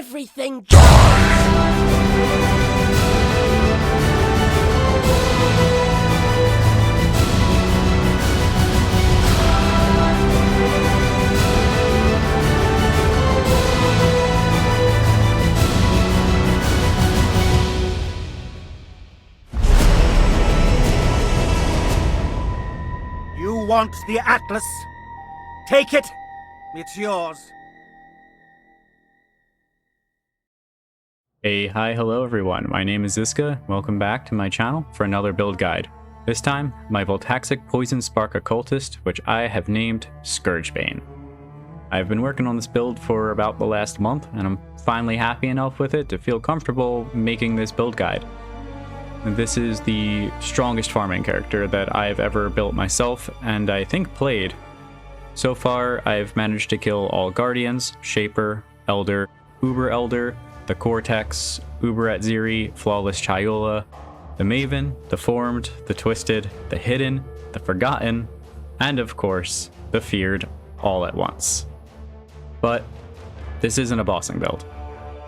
everything. You want the Atlas? Take it! It's yours. Hey, hi, hello everyone. My name is Ziska. Welcome back to my channel for another build guide. This time, my Voltaxic Poison Spark Occultist, which I have named Scourgebane. I've been working on this build for about the last month, and I'm finally happy enough with it to feel comfortable making this build guide. This is the strongest farming character that I've ever built myself, and I think played. So far, I've managed to kill all Guardians, Shaper, Elder, Uber Elder, the Cortex, Uber at Ziri, Flawless Chiola, the Maven, the Formed, the Twisted, the Hidden, the Forgotten, and of course, the Feared all at once. But this isn't a bossing build.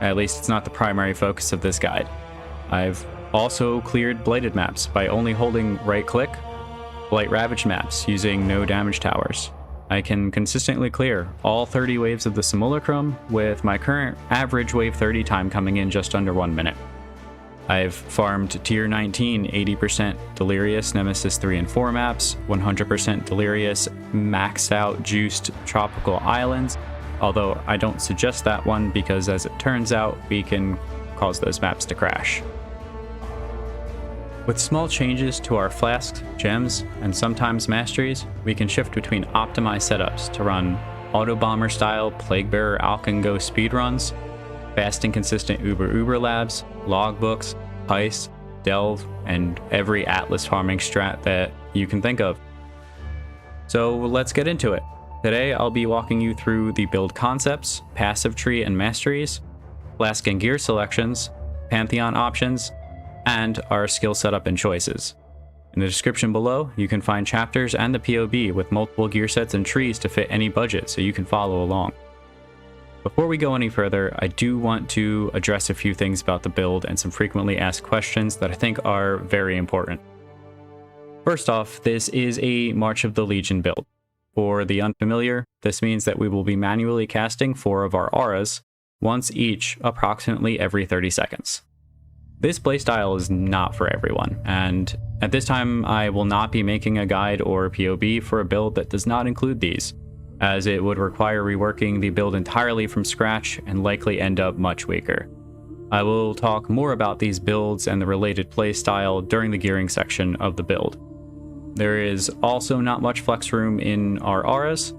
At least it's not the primary focus of this guide. I've also cleared blighted maps by only holding right click, blight ravaged maps using no damage towers. I can consistently clear all 30 waves of the Sim-you-lay-crum with my current average wave 30 time coming in just under 1 minute. I've farmed tier 19 80% Delirious Nemesis 3 and 4 maps, 100% Delirious maxed out juiced tropical islands, although I don't suggest that one because as it turns out we can cause those maps to crash. With small changes to our Flasks, gems, and sometimes Masteries, we can shift between optimized setups to run Autobomber style Plaguebearer Alkengo speedruns, fast and consistent Uber labs, logbooks, heists, delve, and every Atlas farming strat that you can think of. So let's get into it. Today I'll be walking you through the build concepts, passive tree and Masteries, Flask and gear selections, Pantheon options, and our skill setup and choices. In the description below, you can find chapters and the POB with multiple gear sets and trees to fit any budget so you can follow along. Before we go any further, I do want to address a few things about the build and some frequently asked questions that I think are very important. First off, this is a March of the Legion build. For the unfamiliar, this means that we will be manually casting 4 of our auras, once each approximately every 30 seconds. This playstyle is not for everyone, and at this time I will not be making a guide or a POB for a build that does not include these, as it would require reworking the build entirely from scratch and likely end up much weaker. I will talk more about these builds and the related playstyle during the gearing section of the build. There is also not much flex room in our auras,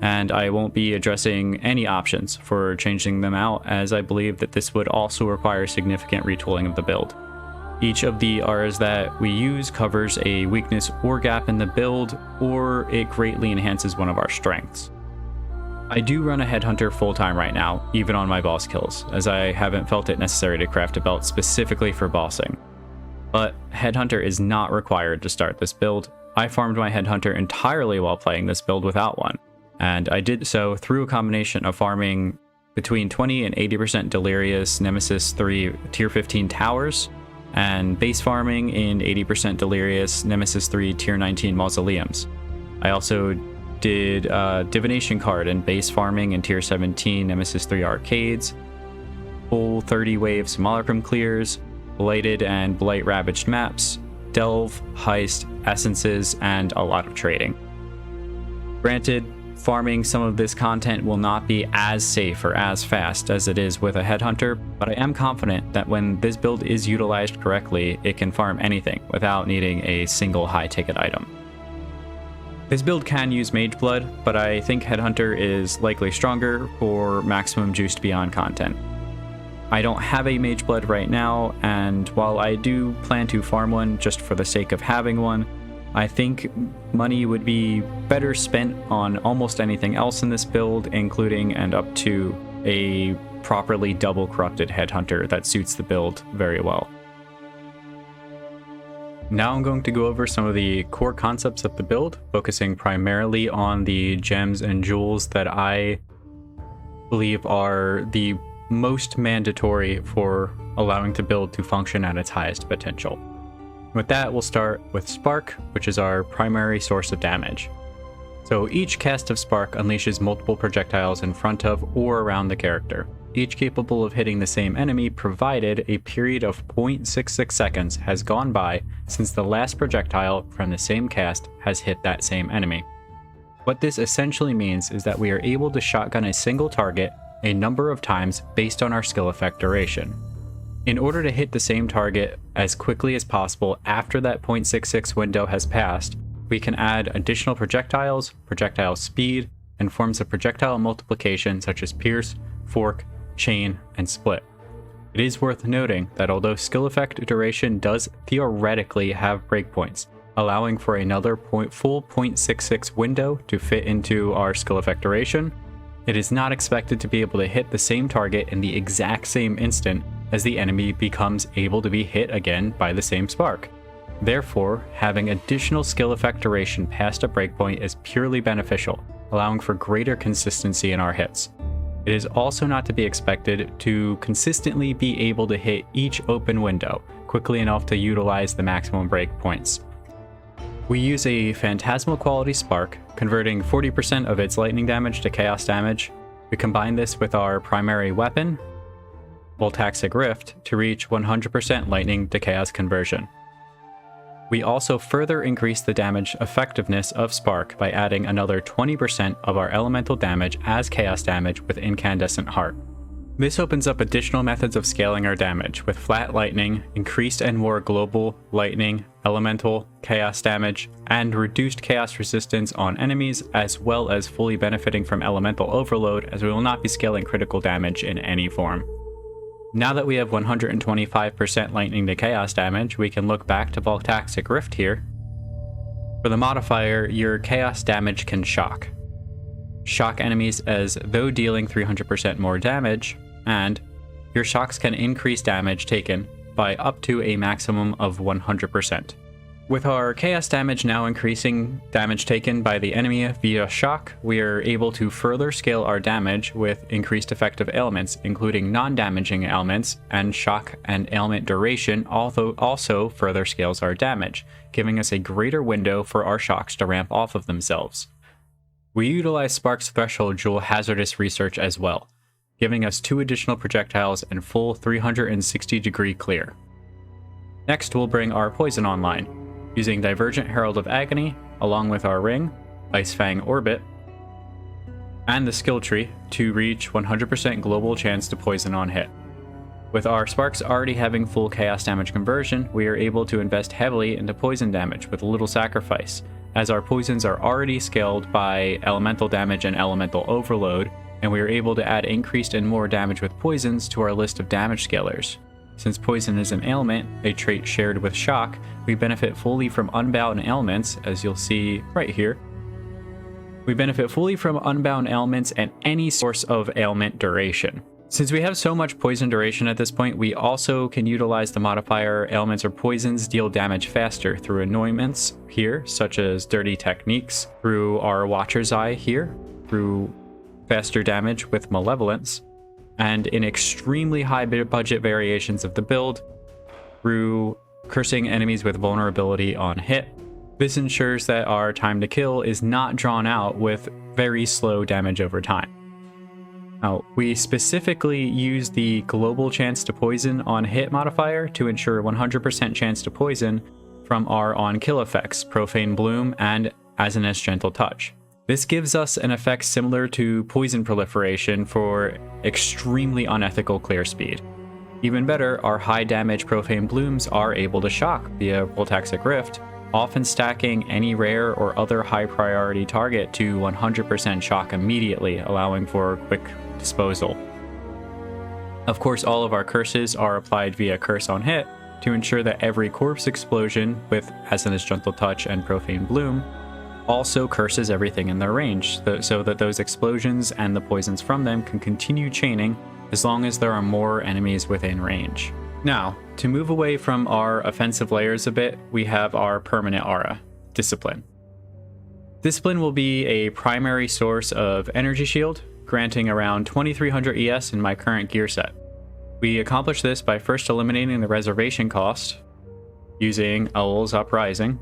and I won't be addressing any options for changing them out, as I believe that this would also require significant retooling of the build. Each of the auras that we use covers a weakness or gap in the build, or it greatly enhances one of our strengths. I do run a Headhunter full-time right now, even on my boss kills, as I haven't felt it necessary to craft a belt specifically for bossing. But Headhunter is not required to start this build. I farmed my Headhunter entirely while playing this build without one, and I did so through a combination of farming between 20 and 80% Delirious Nemesis 3 tier 15 towers, and base farming in 80% Delirious Nemesis 3 tier 19 mausoleums. I also did Divination card and base farming in tier 17 Nemesis 3 arcades, full 30 wave Sim-you-lay-crum clears, blighted and blight ravaged maps, delve, heist, essences, and a lot of trading. Granted, farming some of this content will not be as safe or as fast as it is with a Headhunter, but I am confident that when this build is utilized correctly, it can farm anything without needing a single high-ticket item. This build can use Mage Blood, but I think Headhunter is likely stronger for maximum juiced beyond content. I don't have a Mage Blood right now, and while I do plan to farm one just for the sake of having one, I think money would be better spent on almost anything else in this build, including and up to a properly double corrupted Headhunter that suits the build very well. Now I'm going to go over some of the core concepts of the build, focusing primarily on the gems and jewels that I believe are the most mandatory for allowing the build to function at its highest potential. With that, we'll start with Spark, which is our primary source of damage. So each cast of Spark unleashes multiple projectiles in front of or around the character, each capable of hitting the same enemy provided a period of 0.66 seconds has gone by since the last projectile from the same cast has hit that same enemy. What this essentially means is that we are able to shotgun a single target a number of times based on our skill effect duration. In order to hit the same target as quickly as possible after that 0.66 window has passed, we can add additional projectiles, projectile speed, and forms of projectile multiplication such as Pierce, Fork, Chain, and Split. It is worth noting that although skill effect duration does theoretically have breakpoints, allowing for another full 0.66 window to fit into our skill effect duration, it is not expected to be able to hit the same target in the exact same instant as the enemy becomes able to be hit again by the same spark. Therefore, having additional skill effect duration past a breakpoint is purely beneficial, allowing for greater consistency in our hits. It is also not to be expected to consistently be able to hit each open window quickly enough to utilize the maximum breakpoints. We use a Phantasmal quality spark, converting 40% of its lightning damage to chaos damage. We combine this with our primary weapon, Voltaxic Rift, to reach 100% lightning to chaos conversion. We also further increase the damage effectiveness of Spark by adding another 20% of our elemental damage as chaos damage with Incandescent Heart. This opens up additional methods of scaling our damage, with flat lightning, increased and more global lightning, elemental, chaos damage, and reduced chaos resistance on enemies, as well as fully benefiting from elemental overload, as we will not be scaling critical damage in any form. Now that we have 125% lightning to chaos damage, we can look back to Voltaxic Rift here. For the modifier, your chaos damage can shock. Shock enemies as though dealing 300% more damage, and your shocks can increase damage taken by up to a maximum of 100%. With our chaos damage now increasing damage taken by the enemy via shock, we are able to further scale our damage with increased effective ailments, including non-damaging ailments, and shock and ailment duration also further scales our damage, giving us a greater window for our shocks to ramp off of themselves. We utilize Spark's Threshold Jewel hazardous research as well, giving us 2 additional projectiles and full 360-degree clear. Next, we'll bring our poison online, using Divergent Herald of Agony, along with our ring, Ice Fang Orbit, and the skill tree to reach 100% global chance to poison on hit. With our sparks already having full chaos damage conversion, we are able to invest heavily into poison damage with little sacrifice, as our poisons are already scaled by elemental damage and elemental overload, and we are able to add increased and more damage with poisons to our list of damage scalers. Since poison is an ailment, a trait shared with shock, we benefit fully from unbound ailments, as you'll see right here. We benefit fully from unbound ailments and any source of ailment duration. Since we have so much poison duration at this point, we also can utilize the modifier ailments or poisons deal damage faster through annoyments here, such as dirty techniques, through our Watcher's Eye here, through faster damage with malevolence, and in extremely high budget variations of the build, through cursing enemies with vulnerability on hit. This ensures that our time to kill is not drawn out with very slow damage over time. Now, we specifically use the global chance to poison on hit modifier to ensure 100% chance to poison from our on kill effects, Profane Bloom and Ascendancy Gentle Touch. This gives us an effect similar to poison proliferation for extremely unethical clear speed. Even better, our high damage Profane Blooms are able to shock via Voltaxic Rift, often stacking any rare or other high priority target to 100% shock immediately, allowing for quick disposal. Of course, all of our curses are applied via curse on hit to ensure that every corpse explosion with Ascendancy Gentle Touch and Profane Bloom also curses everything in their range, so that those explosions and the poisons from them can continue chaining as long as there are more enemies within range. Now, to move away from our offensive layers a bit, we have our permanent aura, Discipline. Discipline will be a primary source of energy shield, granting around 2300 ES in my current gear set. We accomplish this by first eliminating the reservation cost using Owl's Uprising,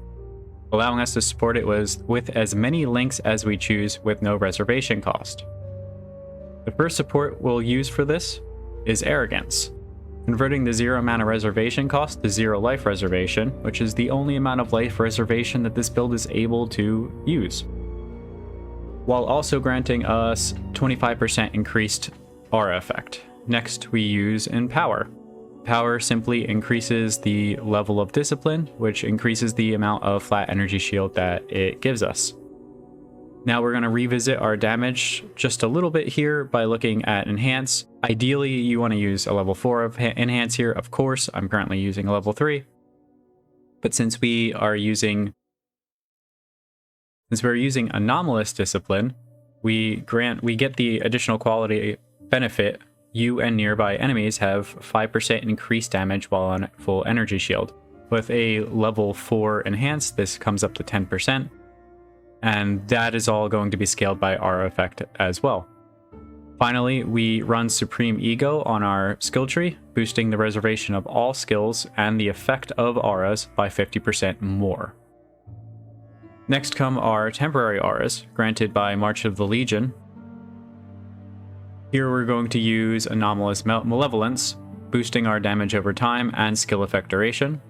allowing us to support it with as many links as we choose with no reservation cost. The first support we'll use for this is Arrogance, converting the 0 mana reservation cost to 0 life reservation, which is the only amount of life reservation that this build is able to use, while also granting us 25% increased aura effect. Next, we use Empower. Power simply increases the level of discipline, which increases the amount of flat energy shield that it gives us. Now we're going to revisit our damage just a little bit here by looking at Enhance. Ideally, you want to use a level 4 of Enhance here. Of course, I'm currently using a level 3. But since we're using Anomalous Discipline, we get the additional quality benefit. You and nearby enemies have 5% increased damage while on full energy shield. With a level 4 Enhance, this comes up to 10%. And that is all going to be scaled by aura effect as well. Finally, we run Supreme Ego on our skill tree, boosting the reservation of all skills and the effect of auras by 50% more. Next come our temporary auras, granted by March of the Legion. Here we're going to use Anomalous Malevolence, boosting our damage over time and skill effect duration.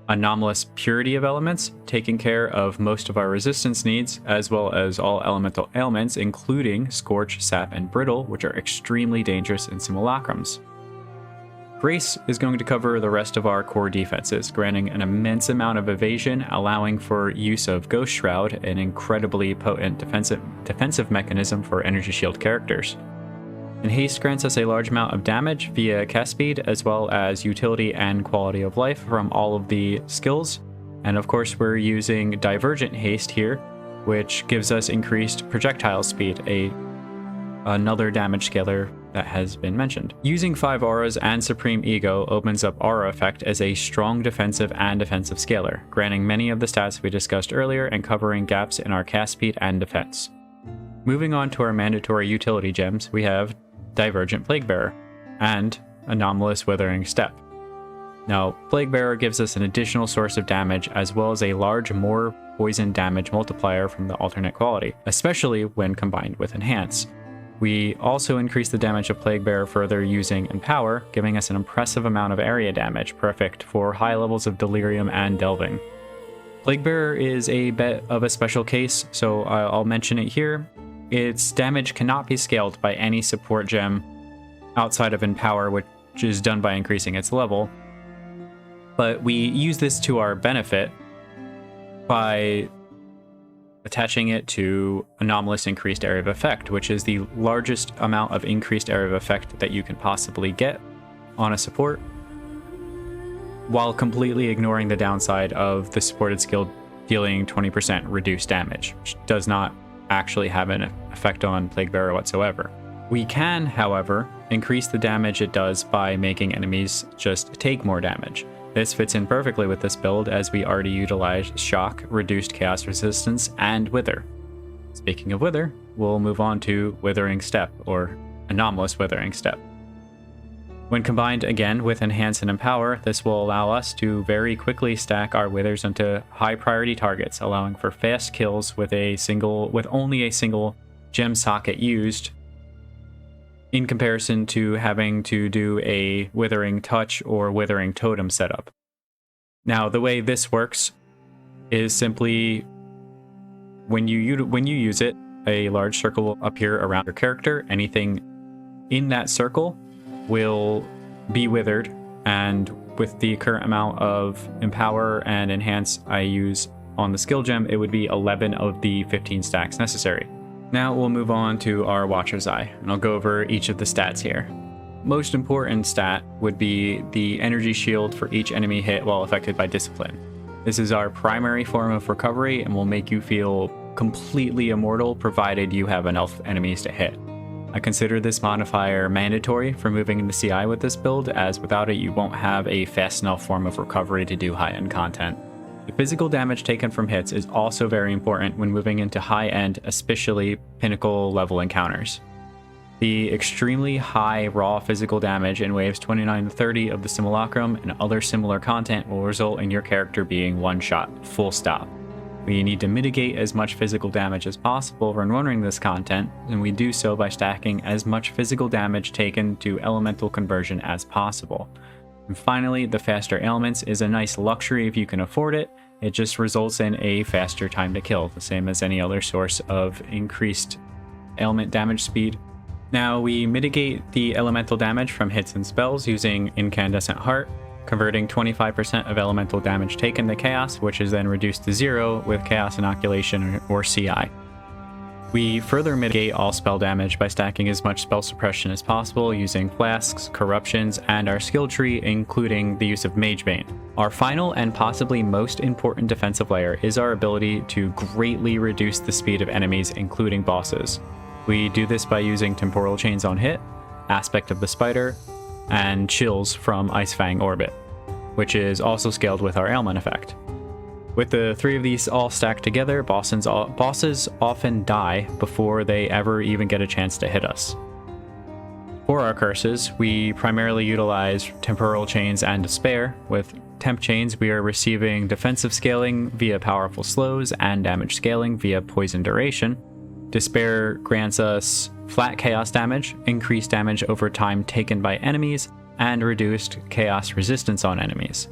Anomalous Purity of Elements, taking care of most of our resistance needs, as well as all elemental ailments, including Scorch, Sap, and Brittle, which are extremely dangerous in Sim-you-lay-crums. Grace is going to cover the rest of our core defenses, granting an immense amount of evasion, allowing for use of Ghost Shroud, an incredibly potent defensive mechanism for energy shield characters. And Haste grants us a large amount of damage via cast speed, as well as utility and quality of life from all of the skills. And of course, we're using Divergent Haste here, which gives us increased projectile speed, another damage scaler that has been mentioned. Using 5 auras and Supreme Ego opens up Aura Effect as a strong defensive and offensive scaler, granting many of the stats we discussed earlier and covering gaps in our cast speed and defense. Moving on to our mandatory utility gems, we have Divergent Plaguebearer and Anomalous Withering Step. Now, Plaguebearer gives us an additional source of damage as well as a large more poison damage multiplier from the alternate quality, especially when combined with Enhance. We also increase the damage of Plaguebearer further using Empower, giving us an impressive amount of area damage, perfect for high levels of Delirium and Delving. Plaguebearer is a bit of a special case, so I'll mention it here. Its damage cannot be scaled by any support gem outside of Empower, which is done by increasing its level. But we use this to our benefit by attaching it to Anomalous Increased Area of Effect, which is the largest amount of increased area of effect that you can possibly get on a support, while completely ignoring the downside of the supported skill dealing 20% reduced damage, which does not actually have an effect on Plaguebearer whatsoever. We can, however, increase the damage it does by making enemies just take more damage. This fits in perfectly with this build as we already utilize Shock, Reduced Chaos Resistance, and Wither. Speaking of Wither, we'll move on to Withering Step, or Anomalous Withering Step. When combined again with Enhance and Empower, this will allow us to very quickly stack our withers onto high priority targets, allowing for fast kills with only a single gem socket used, in comparison to having to do a Withering Touch or Withering Totem setup. Now, the way this works is simply when you use it, a large circle will appear around your character. Anything in that circle will be withered, and with the current amount of Empower and Enhance I use on the skill gem, it would be 11 of the 15 stacks necessary. Now we'll move on to our Watcher's Eye, and I'll go over each of the stats here. Most important stat would be the energy shield for each enemy hit while affected by Discipline. This is our primary form of recovery and will make you feel completely immortal provided you have enough enemies to hit. I consider this modifier mandatory for moving into CI with this build, as without it you won't have a fast enough form of recovery to do high-end content. The physical damage taken from hits is also very important when moving into high-end, especially pinnacle level encounters. The extremely high raw physical damage in waves 29 to 30 of the Sim-you-lay-crum and other similar content will result in your character being one shot, full stop. We need to mitigate as much physical damage as possible when running this content, and we do so by stacking as much physical damage taken to elemental conversion as possible. And finally, the faster ailments is a nice luxury if you can afford it. It just results in a faster time to kill, the same as any other source of increased ailment damage speed. Now we mitigate the elemental damage from hits and spells using Incandescent Heart, converting 25% of elemental damage taken to chaos, which is then reduced to 0 with chaos inoculation or CI. We further mitigate all spell damage by stacking as much spell suppression as possible using Flasks, Corruptions, and our skill tree, including the use of Magebane. Our final and possibly most important defensive layer is our ability to greatly reduce the speed of enemies, including bosses. We do this by using Temporal Chains on hit, Aspect of the Spider, and Chills from Icefang Orbit, which is also scaled with our ailment effect. With the three of these all stacked together, bosses often die before they ever even get a chance to hit us. For our curses, we primarily utilize Temporal Chains and Despair. With Temp Chains, we are receiving defensive scaling via powerful slows and damage scaling via poison duration. Despair grants us flat chaos damage, increased damage over time taken by enemies, and reduced chaos resistance on enemies.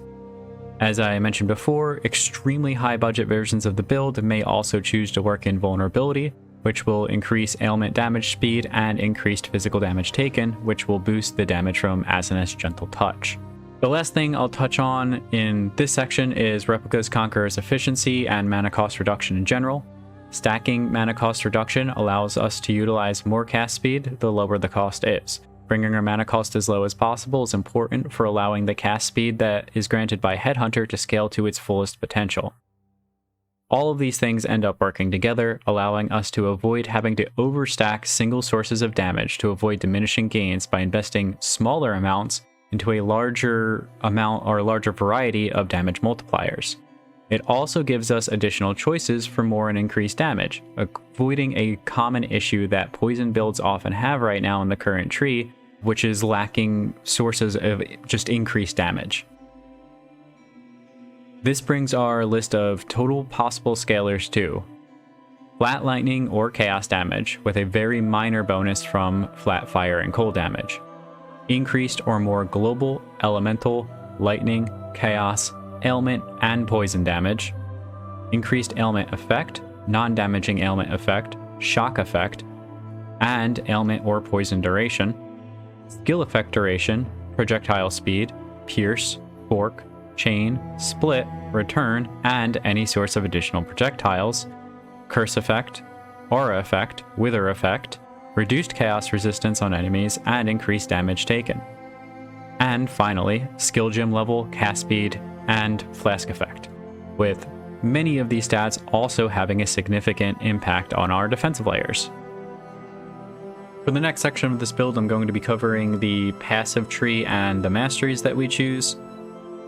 As I mentioned before, extremely high budget versions of the build may also choose to work in vulnerability, which will increase ailment damage speed and increased physical damage taken, which will boost the damage from Asenath's Gentle Touch. The last thing I'll touch on in this section is Replica's Conqueror's efficiency and mana cost reduction in general. Stacking mana cost reduction allows us to utilize more cast speed the lower the cost is. Bringing our mana cost as low as possible is important for allowing the cast speed that is granted by Headhunter to scale to its fullest potential. All of these things end up working together, allowing us to avoid having to overstack single sources of damage to avoid diminishing gains by investing smaller amounts into a larger amount or larger variety of damage multipliers. It also gives us additional choices for more and increased damage, avoiding a common issue that poison builds often have right now in the current tree, which is lacking sources of just increased damage. This brings our list of total possible scalars to flat lightning or chaos damage with a very minor bonus from flat fire and cold damage, increased or more global, elemental, lightning, chaos, ailment, and poison damage, increased ailment effect, non-damaging ailment effect, shock effect, and ailment or poison duration, skill effect duration, projectile speed, pierce, fork, chain, split, return, and any source of additional projectiles, curse effect, aura effect, wither effect, reduced chaos resistance on enemies, and increased damage taken. And finally, skill gem level, cast speed, and flask effect, with many of these stats also having a significant impact on our defensive layers. For the next section of this build, I'm going to be covering the passive tree and the masteries that we choose.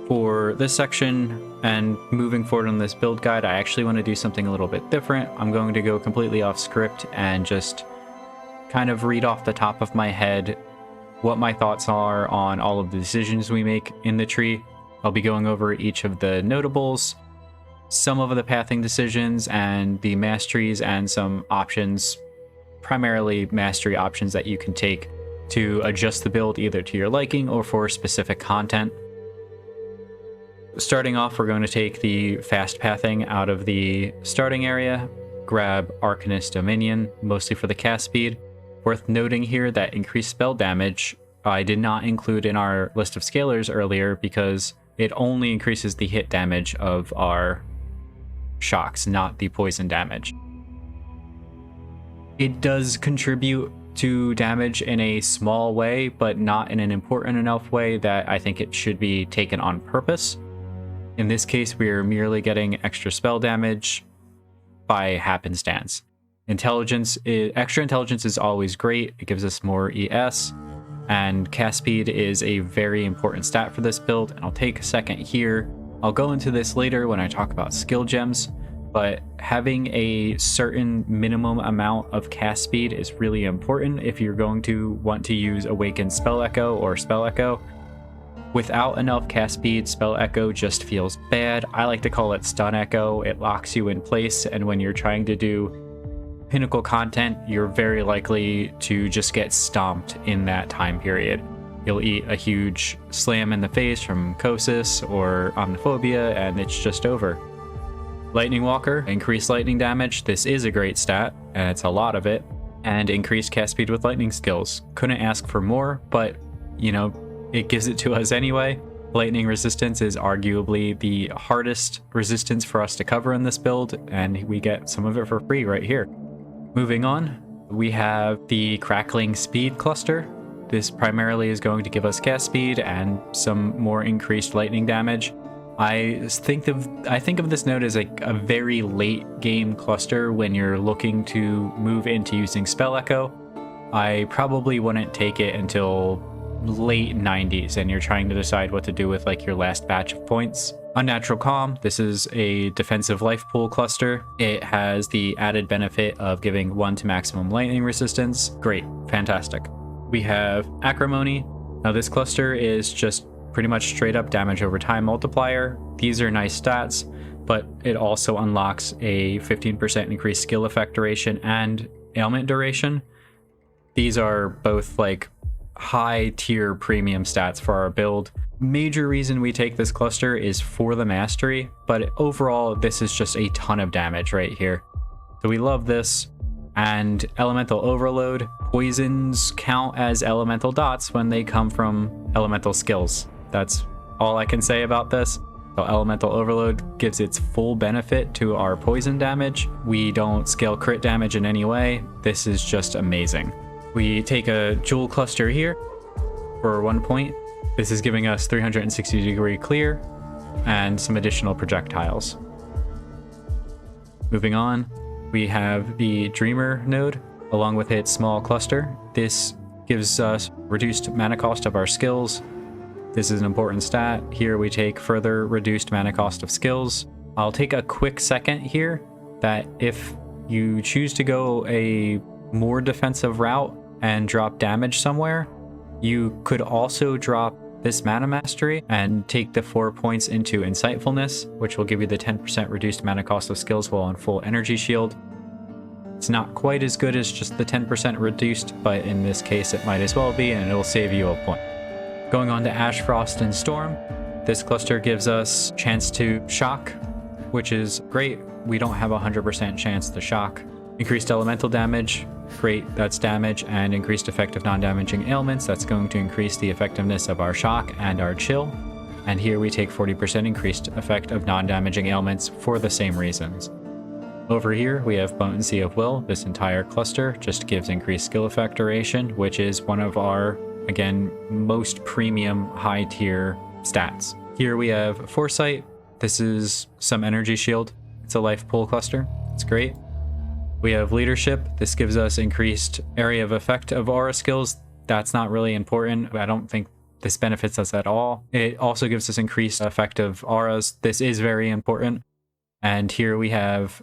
For this section and moving forward on this build guide, I actually want to do something a little bit different. I'm going to go completely off script and just kind of read off the top of my head what my thoughts are on all of the decisions we make in the tree. I'll be going over each of the notables, some of the pathing decisions, and the masteries, and some options, primarily mastery options that you can take to adjust the build either to your liking or for specific content. Starting off, we're going to take the fast pathing out of the starting area, grab Arcanist Dominion, mostly for the cast speed. Worth noting here that increased spell damage I did not include in our list of scalars earlier because it only increases the hit damage of our shocks, not the poison damage. It does contribute to damage in a small way, but not in an important enough way that I think it should be taken on purpose. In this case, we are merely getting extra spell damage by happenstance. Extra intelligence is always great. It gives us more ES, and cast speed is a very important stat for this build, and I'll take a second here. I'll go into this later when I talk about skill gems, but having a certain minimum amount of cast speed is really important if you're going to want to use Awakened Spell Echo or Spell Echo. Without enough cast speed, Spell Echo just feels bad. I like to call it Stun Echo. It locks you in place, and when you're trying to do pinnacle content, you're very likely to just get stomped in that time period. You'll eat a huge slam in the face from Kosis or Omniphobia, and it's just over. Lightning Walker, increased lightning damage. This is a great stat, and it's a lot of it. And increased cast speed with lightning skills. Couldn't ask for more, but, you know, it gives it to us anyway. Lightning resistance is arguably the hardest resistance for us to cover in this build, and we get some of it for free right here. Moving on, we have the Crackling Speed Cluster. This primarily is going to give us cast speed and some more increased lightning damage. I think of this node as like a very late game cluster when you're looking to move into using Spell Echo. I probably wouldn't take it until late 90s and you're trying to decide what to do with like your last batch of points. Unnatural Calm, this is a defensive life pool cluster. It has the added benefit of giving 1 to maximum lightning resistance. Great, fantastic. We have Acrimony. Now this cluster is just pretty much straight up damage over time multiplier. These are nice stats, but it also unlocks a 15% increased skill effect duration and ailment duration. These are both like high tier premium stats for our build. Major reason we take this cluster is for the mastery, but overall this is just a ton of damage right here. So we love this. And Elemental Overload, poisons count as elemental dots when they come from elemental skills. That's all I can say about this. So Elemental Overload gives its full benefit to our poison damage. We don't scale crit damage in any way. This is just amazing. We take a Jewel Cluster here for 1 point. This is giving us 360-degree clear and some additional projectiles. Moving on, we have the Dreamer node along with its small cluster. This gives us reduced mana cost of our skills. This is an important stat. Here we take further reduced mana cost of skills. I'll take a quick second here that if you choose to go a more defensive route and drop damage somewhere, you could also drop this mana mastery and take the 4 points into insightfulness, which will give you the 10% reduced mana cost of skills while on full energy shield. It's not quite as good as just the 10% reduced, but in this case it might as well be, and it'll save you a point. Going on to Ash, Frost, and Storm. This cluster gives us chance to shock, which is great. We don't have a 100% chance to shock. Increased elemental damage, great, that's damage, and increased effective non-damaging ailments. That's going to increase the effectiveness of our shock and our chill. And here we take 40% increased effect of non-damaging ailments for the same reasons. Over here, we have Potency of Will. This entire cluster just gives increased skill effect duration, which is one of our, again, most premium high tier stats. Here we have Foresight. This is some energy shield. It's a life pool cluster. It's great. We have Leadership. This gives us increased area of effect of aura skills. That's not really important. I don't think this benefits us at all. It also gives us increased effect of auras. This is very important. And here we have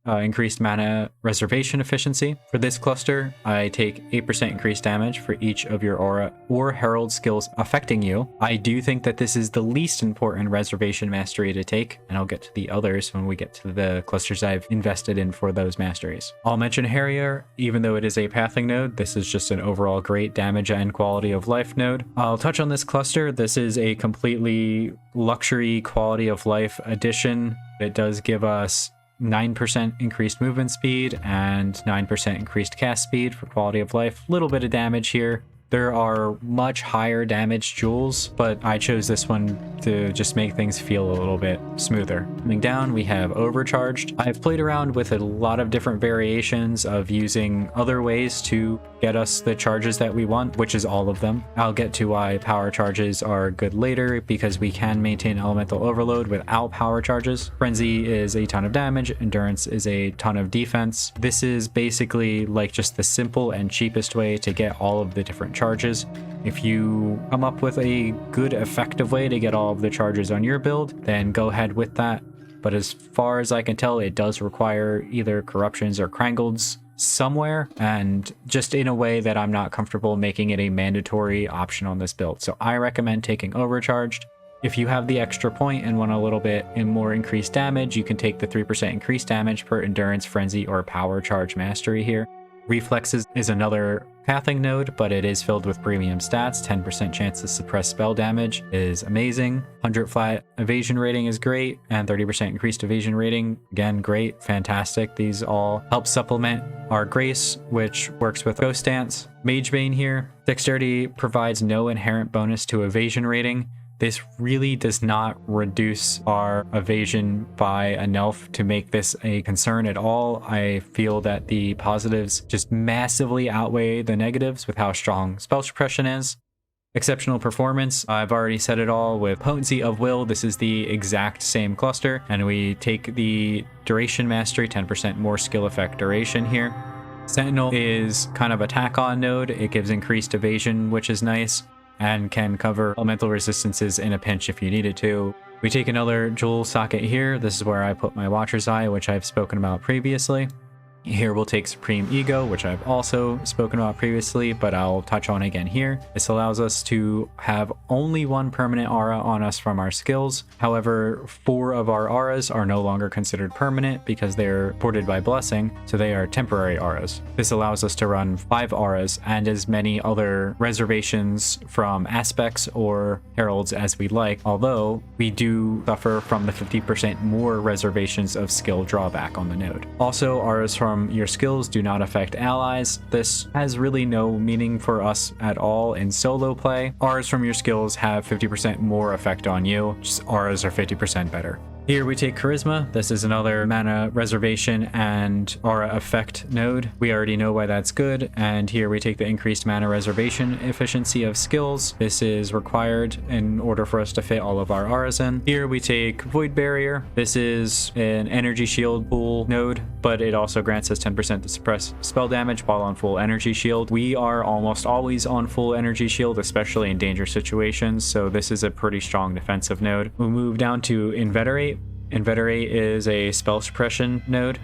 increased mana reservation efficiency. For this cluster, I take 8% increased damage for each of your aura or herald skills affecting you. I do think that this is the least important reservation mastery to take, and I'll get to the others when we get to the clusters I've invested in for those masteries. I'll mention Harrier, even though it is a pathing node, this is just an overall great damage and quality of life node. I'll touch on this cluster. This is a completely luxury quality of life addition. It does give us 9% increased movement speed and 9% increased cast speed for quality of life. Little bit of damage here. There are much higher damage jewels, but I chose this one to just make things feel a little bit smoother. Coming down, we have Overcharged. I've played around with a lot of different variations of using other ways to get us the charges that we want, which is all of them. I'll get to why power charges are good later, because we can maintain elemental overload without power charges. Frenzy is a ton of damage, Endurance is a ton of defense. This is basically like just the simple and cheapest way to get all of the different charges. If you come up with a good effective way to get all of the charges on your build, then go ahead with that. but as far as I can tell, it does require either corruptions or crangles somewhere, and just in a way that I'm not comfortable making it a mandatory option on this build. So I recommend taking Overcharged. If you have the extra point and want a little bit in more increased damage, you can take the 3% increased damage per Endurance, Frenzy, or Power Charge Mastery here. Reflexes is another pathing node, but it is filled with premium stats. 10% chance to suppress spell damage is amazing. 100 flat evasion rating is great, and 30% increased evasion rating, again, great, fantastic. These all help supplement our Grace, which works with Ghost Dance. Magebane here. Dexterity provides no inherent bonus to evasion rating. This really does not reduce our evasion by enough to make this a concern at all. I feel that the positives just massively outweigh the negatives with how strong spell suppression is. Exceptional performance, I've already said it all with Potency of Will. This is the exact same cluster, and we take the Duration Mastery, 10% more skill effect duration here. Sentinel is kind of a tack-on node. It gives increased evasion, which is nice, and can cover elemental resistances in a pinch if you needed to. We take another jewel socket here. This is where I put my Watcher's Eye, which I've spoken about previously. Here we'll take Supreme Ego, which I've also spoken about previously, but I'll touch on again here. This allows us to have only one permanent aura on us from our skills. However, 4 of our auras are no longer considered permanent because they're ported by Blessing, so they are temporary auras. This allows us to run 5 auras and as many other reservations from aspects or heralds as we like, although we do suffer from the 50% more reservations of skill drawback on the node. Also, auras from your skills do not affect allies. This has really no meaning for us at all in solo play. Auras from your skills have 50% more effect on you, just auras are 50% better. Here we take Charisma. This is another mana reservation and aura effect node. We already know why that's good. And here we take the increased mana reservation efficiency of skills. This is required in order for us to fit all of our auras in. Here we take Void Barrier. This is an energy shield pool node, but it also grants us 10% to suppress spell damage while on full energy shield. We are almost always on full energy shield, especially in danger situations, so this is a pretty strong defensive node. We'll move down to Inveterate. Inveterate is a spell suppression node.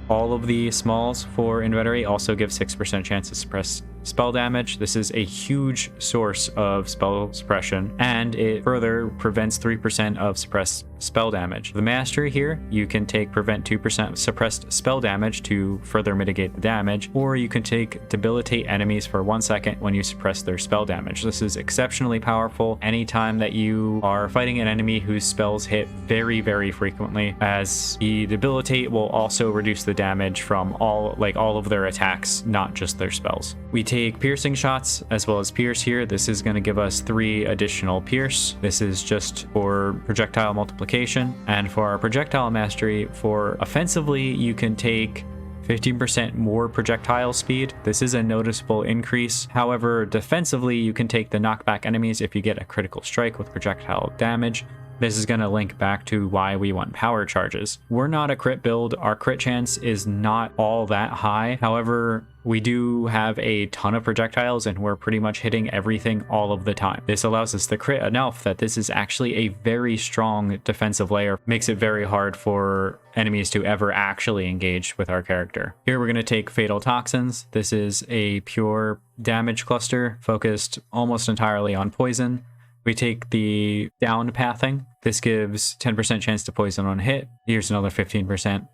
All of the smalls for Inveterate also give 6% chance to suppress spell damage. This is a huge source of spell suppression, and it further prevents 3% of suppressed spell damage. The mastery here, you can take prevent 2% suppressed spell damage to further mitigate the damage, or you can take debilitate enemies for 1 second when you suppress their spell damage. This is exceptionally powerful anytime that you are fighting an enemy whose spells hit very, very frequently, as the debilitate will also reduce the damage from all of their attacks, not just their spells. We take piercing shots as well as pierce here. This is going to give us 3 additional pierce. This is just for projectile multiplication. And for our projectile mastery, for offensively, you can take 15% more projectile speed. This is a noticeable increase. However, defensively, you can take the knockback enemies if you get a critical strike with projectile damage. This is going to link back to why we want power charges. We're not a crit build. Our crit chance is not all that high. However, we do have a ton of projectiles and we're pretty much hitting everything all of the time. This allows us to crit enough that this is actually a very strong defensive layer. Makes it very hard for enemies to ever actually engage with our character. Here we're going to take Fatal Toxins. This is a pure damage cluster focused almost entirely on poison. We take the down pathing. This gives 10% chance to poison on hit. Here's another 15%.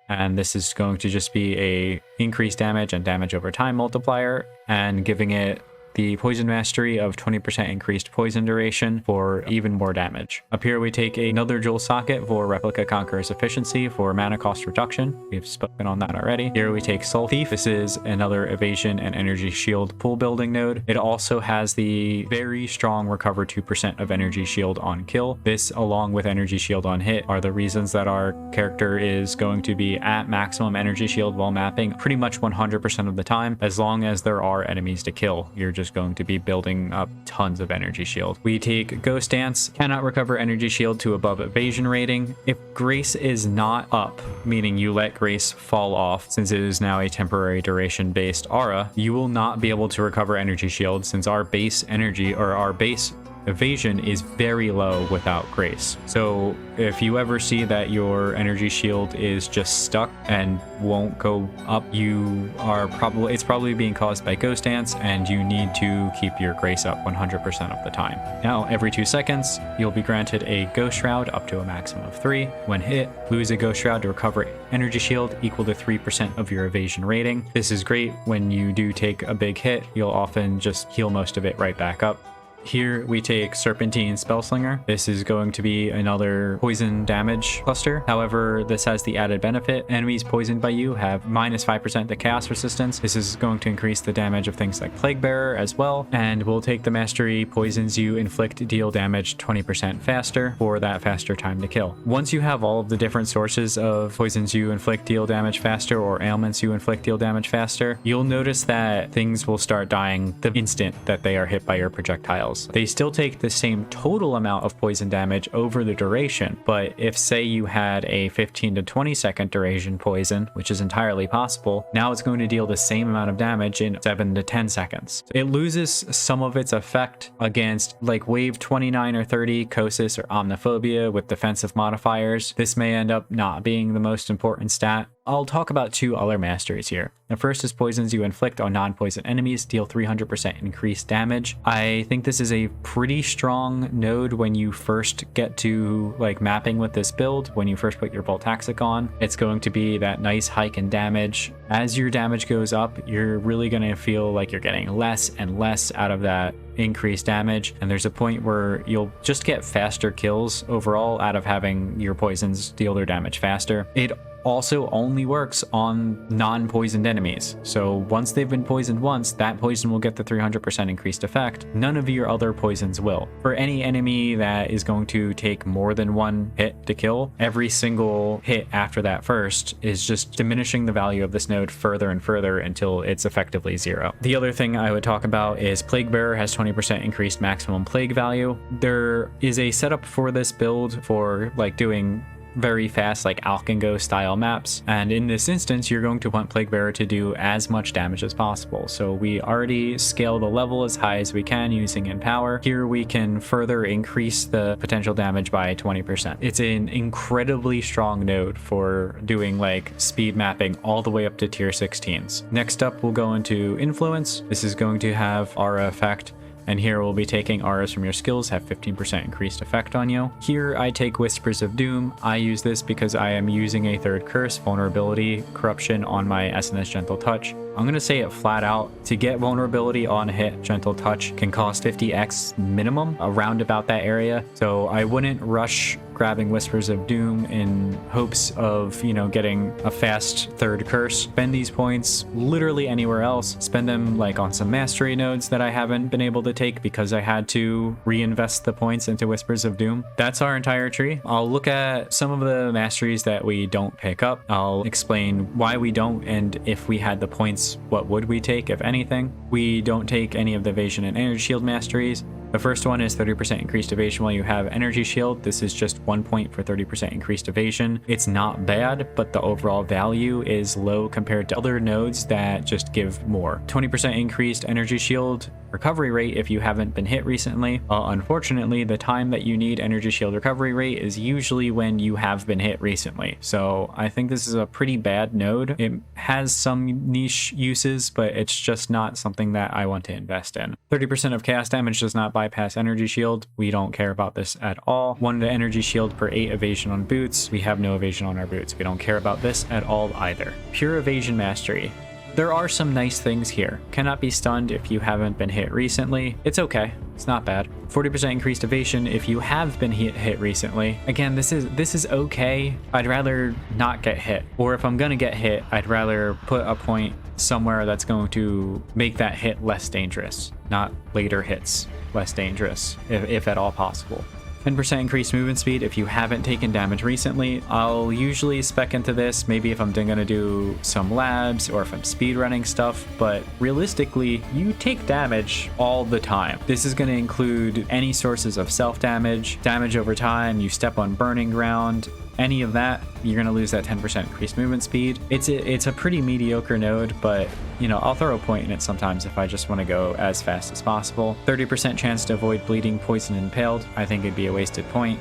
And this is going to just be a increased damage and damage over time multiplier, and giving it the poison mastery of 20% increased poison duration for even more damage. Up here we take another jewel socket for Replica Conqueror's efficiency for mana cost reduction. We've spoken on that already. Here we take Soul Thief. This is another evasion and energy shield pool building node. It also has the very strong recover 2% of energy shield on kill. This, along with energy shield on hit, are the reasons that our character is going to be at maximum energy shield while mapping pretty much 100% of the time. As long as there are enemies to kill, you're just going to be building up tons of energy shield. We take Ghost Dance. Cannot recover energy shield to above evasion rating. If Grace is not up, meaning you let Grace fall off, since it is now a temporary duration based aura, you will not be able to recover energy shield, since our base energy, or our base evasion is very low without grace. So if you ever see that your energy shield is just stuck and won't go up, it's probably being caused by ghost ants, and you need to keep your grace up 100% of the time. Now, every 2 seconds, you'll be granted a ghost shroud up to a maximum of 3. When hit, lose a ghost shroud to recover energy shield equal to 3% of your evasion rating. This is great when you do take a big hit. You'll often just heal most of it right back up. Here we take Serpentine Spellslinger. This is going to be another poison damage cluster. However, this has the added benefit. Enemies poisoned by you have -5% to chaos resistance. This is going to increase the damage of things like Plague Bearer as well. And we'll take the mastery Poisons You Inflict Deal Damage 20% faster for that faster time to kill. Once you have all of the different sources of Poisons You Inflict Deal Damage faster or ailments you inflict deal damage faster, you'll notice that things will start dying the instant that they are hit by your projectiles. They still take the same total amount of poison damage over the duration, but if say you had a 15 to 20 second duration poison, which is entirely possible, now it's going to deal the same amount of damage in 7 to 10 seconds. It loses some of its effect against like wave 29 or 30 Kosis or Omniphobia with defensive modifiers. This may end up not being the most important stat. I'll talk about 2 other masteries here. The first is Poisons You Inflict on non-poison enemies, deal 300% increased damage. I think this is a pretty strong node when you first get to like mapping with this build. When you first put your Voltaxic on, it's going to be that nice hike in damage. As your damage goes up, you're really going to feel like you're getting less and less out of that increased damage, and there's a point where you'll just get faster kills overall out of having your poisons deal their damage faster. It also only works on non-poisoned enemies. So once they've been poisoned once, that poison will get the 300% increased effect. None of your other poisons will. For any enemy that is going to take more than 1 hit to kill, every single hit after that first is just diminishing the value of this node further and further until it's effectively 0. The other thing I would talk about is Plague Bearer has 20% increased maximum plague value. There is a setup for this build for like doing very fast like Alkengo style maps, and in this instance you're going to want Plague Bearer to do as much damage as possible. So we already scale the level as high as we can using Empower. Here we can further increase the potential damage by 20%. It's an incredibly strong node for doing like speed mapping all the way up to tier 16s. Next up we'll go into Influence. This is going to have Aura effect, and here we'll be taking auras from your skills, have 15% increased effect on you. Here I take Whispers of Doom. I use this because I am using a 3rd curse, Vulnerability, Corruption on my SNS Gentle Touch. I'm going to say it flat out. To get vulnerability on hit, Gentle Touch can cost 50x minimum, around about that area. So I wouldn't rush grabbing Whispers of Doom in hopes of, you know, getting a fast 3rd curse. Spend these points literally anywhere else. Spend them like on some mastery nodes that I haven't been able to take because I had to reinvest the points into Whispers of Doom. That's our entire tree. I'll look at some of the masteries that we don't pick up. I'll explain why we don't, and if we had the points, what would we take, if anything. We don't take any of the evasion and energy shield masteries. The first one is 30% increased evasion while you have energy shield. This is just 1 point for 30% increased evasion. It's not bad, but the overall value is low compared to other nodes that just give more. 20% increased energy shield recovery rate if you haven't been hit recently. Unfortunately, the time that you need energy shield recovery rate is usually when you have been hit recently. So I think this is a pretty bad node. It has some niche uses, but it's just not something that I want to invest in. 30% of chaos damage does not bypass energy shield. We don't care about this at all. 1 to energy shield per 8 evasion on boots. We have no evasion on our boots. We don't care about this at all either. Pure evasion mastery. There are some nice things here. Cannot be stunned if you haven't been hit recently. It's okay. It's not bad. 40% increased evasion if you have been hit recently. Again, this is okay. I'd rather not get hit. Or if I'm gonna get hit, I'd rather put a point somewhere that's going to make that hit less dangerous, not later hits less dangerous, if at all possible. 10% increased movement speed if you haven't taken damage recently. I'll usually spec into this, maybe if I'm gonna do some labs or if I'm speedrunning stuff, but realistically, you take damage all the time. This is gonna include any sources of self-damage, damage over time, you step on burning ground, any of that, you're going to lose that 10% increased movement speed. It's a pretty mediocre node, but you know, I'll throw a point in it sometimes if I just want to go as fast as possible. 30% chance to avoid bleeding, poison, and impaled. I think it'd be a wasted point.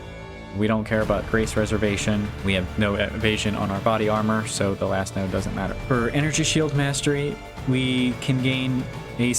We don't care about grace reservation. We have no evasion on our body armor, so the last node doesn't matter. For energy shield mastery, we can gain a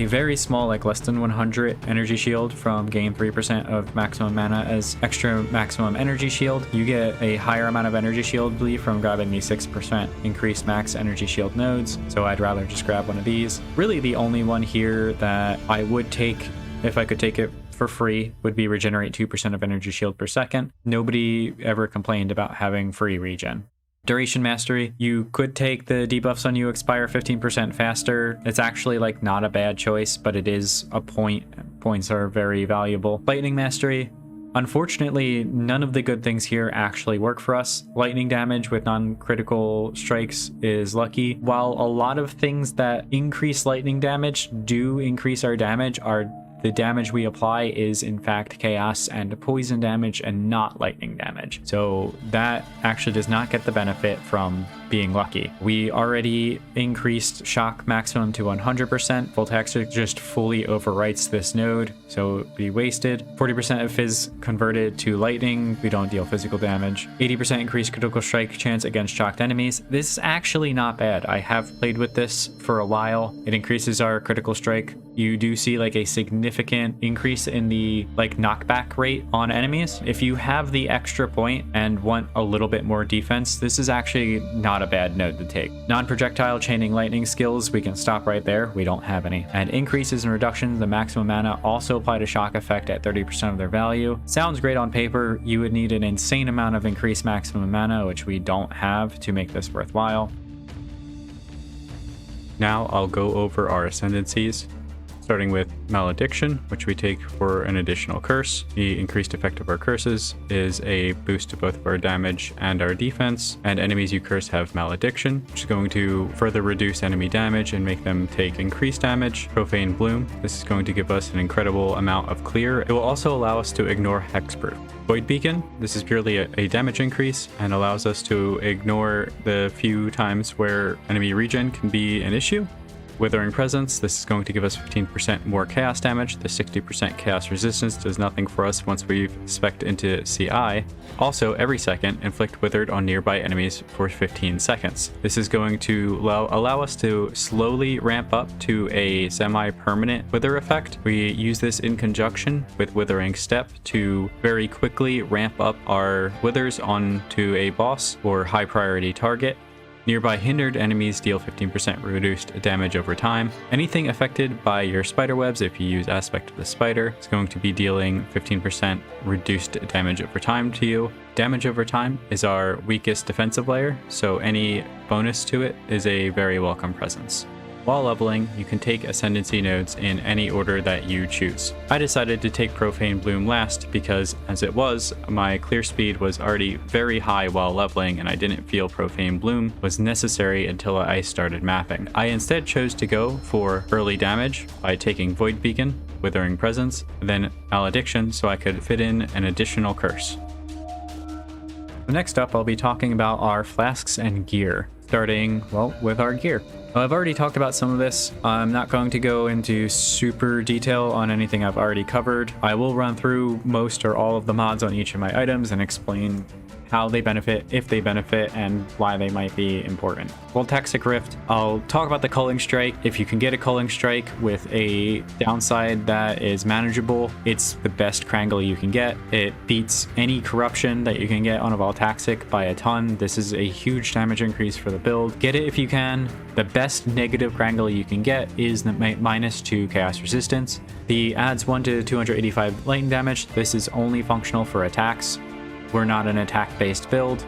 very small, like less than 100 energy shield from gain 3% of maximum mana as extra maximum energy shield. You get a higher amount of energy shield bleed from grabbing the 6% increased max energy shield nodes, so I'd rather just grab one of these. Really the only one here that I would take, if I could take it for free, would be regenerate 2% of energy shield per second. Nobody ever complained about having free regen. Duration mastery, you could take the debuffs on you expire 15% faster. It's actually like not a bad choice, but it is a point. Points are very valuable. Lightning mastery, unfortunately, none of the good things here actually work for us. Lightning damage with non-critical strikes is lucky. While a lot of things that increase lightning damage do increase our damage, the damage we apply is in fact chaos and poison damage and not lightning damage. So that actually does not get the benefit from being lucky. We already increased shock maximum to 100%. Voltaxic just fully overwrites this node, so it'd be wasted. 40% of fizz converted to lightning. We don't deal physical damage. 80% increased critical strike chance against shocked enemies. This is actually not bad. I have played with this for a while. It increases our critical strike. You do see like a significant increase in the like knockback rate on enemies. If you have the extra point and want a little bit more defense, this is actually not a bad node to take. Non-projectile chaining lightning skills, we can stop right there. We don't have any. And increases and reductions, the maximum mana also apply to shock effect at 30% of their value. Sounds great on paper. You would need an insane amount of increased maximum mana, which we don't have to make this worthwhile. Now I'll go over our ascendancies. Starting with Malediction, which we take for an additional curse. The increased effect of our curses is a boost to both of our damage and our defense, and enemies you curse have Malediction, which is going to further reduce enemy damage and make them take increased damage. Profane Bloom, this is going to give us an incredible amount of clear. It will also allow us to ignore Hexproof. Void Beacon, this is purely a damage increase and allows us to ignore the few times where enemy regen can be an issue. Withering Presence, this is going to give us 15% more chaos damage. The 60% chaos resistance does nothing for us once we've spec'd into CI. Also, every second, inflict Withered on nearby enemies for 15 seconds. This is going to allow us to slowly ramp up to a semi-permanent Wither effect. We use this in conjunction with Withering Step to very quickly ramp up our Withers onto a boss or high priority target. Nearby hindered enemies deal 15% reduced damage over time. Anything affected by your spiderwebs, if you use Aspect of the Spider, is going to be dealing 15% reduced damage over time to you. Damage over time is our weakest defensive layer, so any bonus to it is a very welcome presence. While leveling, you can take Ascendancy nodes in any order that you choose. I decided to take Profane Bloom last because, as it was, my clear speed was already very high while leveling and I didn't feel Profane Bloom was necessary until I started mapping. I instead chose to go for early damage by taking Void Beacon, Withering Presence, and then Malediction so I could fit in an additional curse. Next up, I'll be talking about our flasks and gear, starting, well, with our gear. I've already talked about some of this. I'm not going to go into super detail on anything I've already covered. I will run through most or all of the mods on each of my items and explain how they benefit, if they benefit, and why they might be important. Voltaxic Rift, I'll talk about the Culling Strike. If you can get a Culling Strike with a downside that is manageable, it's the best Krangle you can get. It beats any corruption that you can get on a Voltaxic by a ton. This is a huge damage increase for the build. Get it if you can. The best negative Krangle you can get is the -2 Chaos Resistance. The adds 1 to 285 lightning damage. This is only functional for attacks. We're not an attack-based build.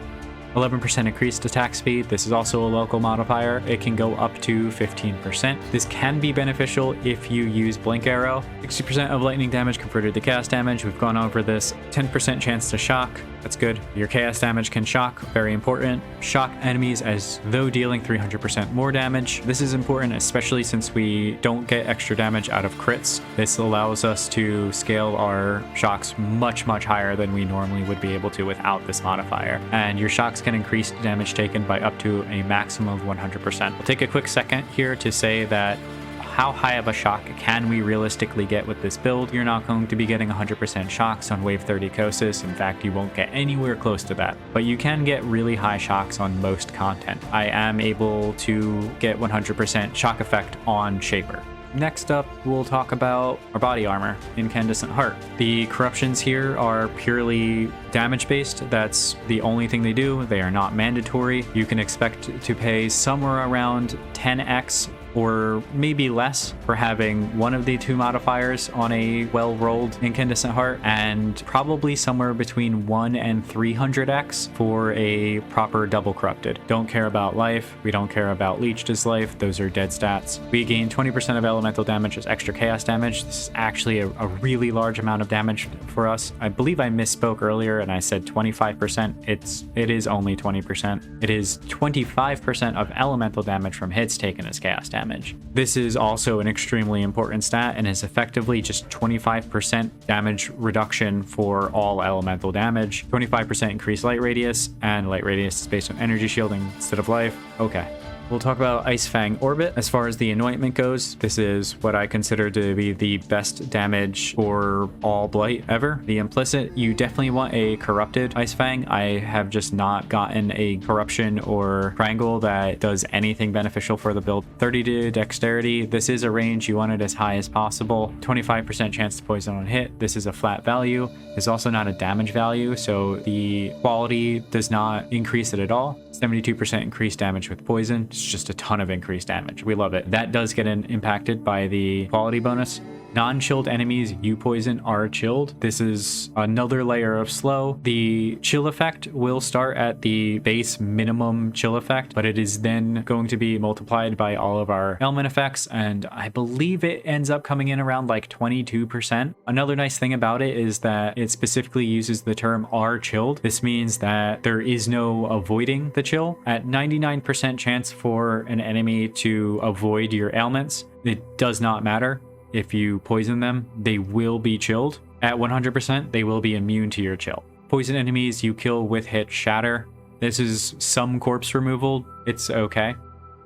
11% increased attack speed. This is also a local modifier. It can go up to 15%. This can be beneficial if you use Blink Arrow. 60% of lightning damage converted to chaos damage. We've gone over this. 10% chance to shock. That's good. Your chaos damage can shock, very important. Shock enemies as though dealing 300% more damage. This is important, especially since we don't get extra damage out of crits. This allows us to scale our shocks much higher than we normally would be able to without this modifier. And your shocks can increase damage taken by up to a maximum of 100%. We'll take a quick second here to say that how high of a shock can we realistically get with this build? You're not going to be getting 100% shocks on wave 30 Kosis. In fact, you won't get anywhere close to that, but you can get really high shocks on most content. I am able to get 100% shock effect on Shaper. Next up, we'll talk about our body armor, Incandescent Heart. The corruptions here are purely damage based. That's the only thing they do. They are not mandatory. You can expect to pay somewhere around 10x or maybe less for having one of the two modifiers on a well-rolled Incandescent Heart, and probably somewhere between 1 and 300x for a proper double corrupted. Don't care about life. We don't care about leeched as life. Those are dead stats. We gain 20% of elemental damage as extra chaos damage. This is actually a really large amount of damage for us. I believe I misspoke earlier and I said 25%. It is only 20%. It is 25% of elemental damage from hits taken as chaos damage. This is also an extremely important stat and is effectively just 25% damage reduction for all elemental damage. 25% increased light radius, and light radius is based on energy shielding instead of life. Okay. We'll talk about Ice Fang Orbit. As far as the anointment goes, this is what I consider to be the best damage for all Blight ever. The implicit, you definitely want a corrupted Ice Fang. I have just not gotten a corruption or triangle that does anything beneficial for the build. 30 to dexterity, this is a range. You want it as high as possible. 25% chance to poison on hit. This is a flat value. It's also not a damage value, so the quality does not increase it at all. 72% increased damage with poison. It's just a ton of increased damage. We love it. That does get impacted by the quality bonus. Non-chilled enemies you poison are chilled. This is another layer of slow. The chill effect will start at the base minimum chill effect, but it is then going to be multiplied by all of our element effects, and I believe it ends up coming in around like 22%. Another nice thing about it is that it specifically uses the term are chilled. This means that there is no avoiding the chill. At 99% chance for an enemy to avoid your ailments, it does not matter. If you poison them, they will be chilled. At 100%, they will be immune to your chill. Poison enemies you kill with hit shatter. This is some corpse removal. It's okay.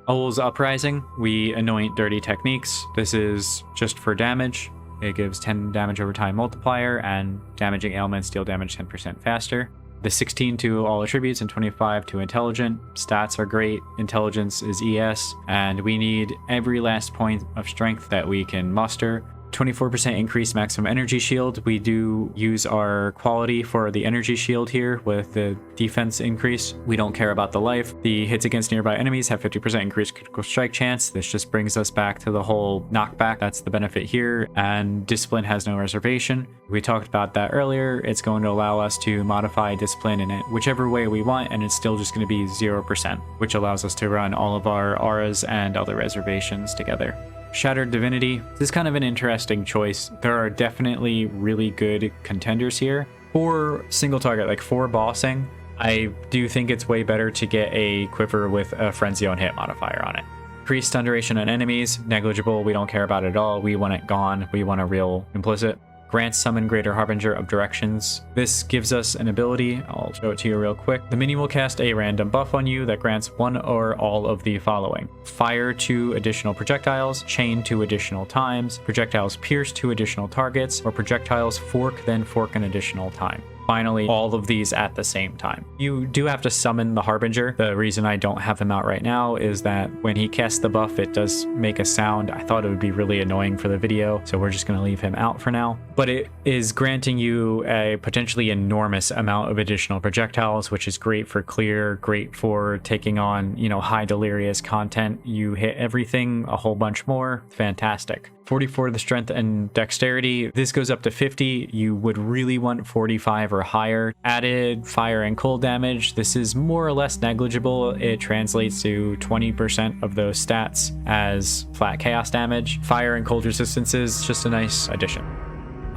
Owl's Uprising, we anoint dirty techniques. This is just for damage. It gives 10 damage over time multiplier, and damaging ailments deal damage 10% faster. The 16 to all attributes and 25 to intelligent. Stats are great. Intelligence is ES, and we need every last point of strength that we can muster. 24% increased maximum energy shield. We do use our quality for the energy shield here with the defense increase. We don't care about the life. The hits against nearby enemies have 50% increased critical strike chance. This just brings us back to the whole knockback. That's the benefit here. And discipline has no reservation. We talked about that earlier. It's going to allow us to modify discipline in it whichever way we want, and it's still just going to be 0%, which allows us to run all of our auras and other reservations together. Shattered Divinity. This is kind of an interesting choice. There are definitely really good contenders here. For single target, like for bossing, I do think it's way better to get a quiver with a Frenzy on hit modifier on it. Increased stun duration on enemies, negligible. We don't care about it at all. We want it gone. We want a real implicit. Grants Summon Greater Harbinger of Directions. This gives us an ability. I'll show it to you real quick. The minion will cast a random buff on you that grants one or all of the following. Fire 2 additional projectiles, chain 2 additional times, projectiles pierce 2 additional targets, or projectiles fork then fork an additional time. Finally, all of these at the same time. You do have to summon the Harbinger. The reason I don't have them out right now is that when he casts the buff, it does make a sound. I thought it would be really annoying for the video, so we're just going to leave him out for now. But it is granting you a potentially enormous amount of additional projectiles, which is great for clear, great for taking on, high delirious content. You hit everything, a whole bunch more. Fantastic. 44 the strength and dexterity. This goes up to 50. You would really want 45 or higher. Added fire and cold damage. This is more or less negligible. It translates to 20% of those stats as flat chaos damage. Fire and cold resistance is just a nice addition.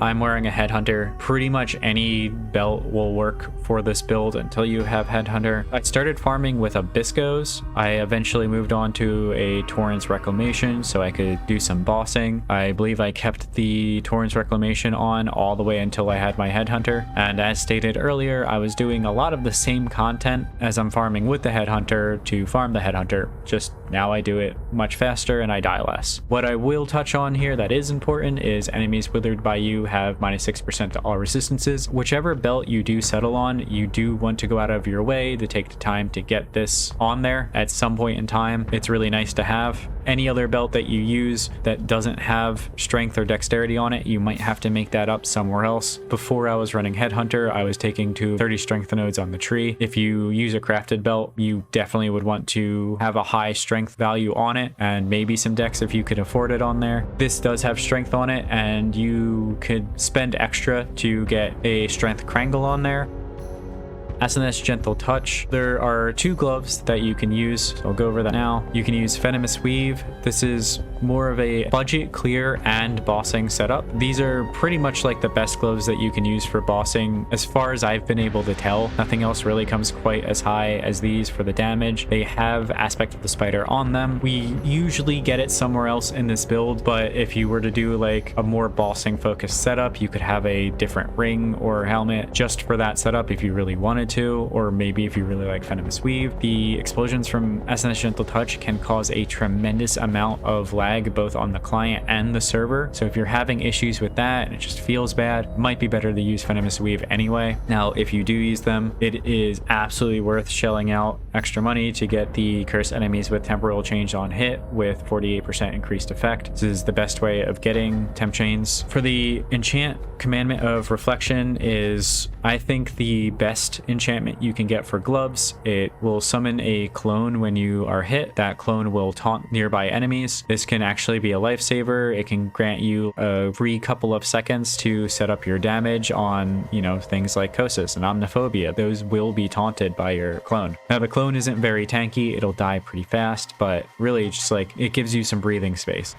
I'm wearing a Headhunter. Pretty much any belt will work for this build until you have Headhunter. I started farming with Abiscos. I eventually moved on to a Torrent's Reclamation so I could do some bossing. I believe I kept the Torrent's Reclamation on all the way until I had my Headhunter. And as stated earlier, I was doing a lot of the same content as I'm farming with the Headhunter to farm the Headhunter. Just now I do it much faster and I die less. What I will touch on here that is important is enemies withered by you have -6% to all resistances. Whichever belt you do settle on, you do want to go out of your way to take the time to get this on there at some point in time. It's really nice to have. Any other belt that you use that doesn't have strength or dexterity on it, you might have to make that up somewhere else. Before I was running Headhunter, I was taking to 30 strength nodes on the tree. If you use a crafted belt, you definitely would want to have a high strength value on it and maybe some dex if you could afford it on there. This does have strength on it and you could spend extra to get a strength Krangle on there. Ascendancy Gentle Touch. There are 2 gloves that you can use. So I'll go over that now. You can use Venomous Weave. This is more of a budget clear and bossing setup. These are pretty much like the best gloves that you can use for bossing as far as I've been able to tell. Nothing else really comes quite as high as these for the damage. They have Aspect of the Spider on them. We usually get it somewhere else in this build, but if you were to do like a more bossing focused setup, you could have a different ring or helmet just for that setup if you really wanted to, or maybe if you really like Venomous Weave. The explosions from Ascendancy Gentle Touch can cause a tremendous amount of lag both on the client and the server. So if you're having issues with that and it just feels bad, it might be better to use Venomous Weave anyway. Now, if you do use them, it is absolutely worth shelling out extra money to get the cursed enemies with temporal change on hit with 48% increased effect. This is the best way of getting temp chains. For the enchant, Commandment of Reflection is, I think, the best enchantment you can get for gloves. It will summon a clone when you are hit. That clone will taunt nearby enemies. This can actually be a lifesaver. It can grant you a free couple of seconds to set up your damage on, things like Kosis and Omniphobia. Those will be taunted by your clone. Now, the clone isn't very tanky. It'll die pretty fast, but really just it gives you some breathing space.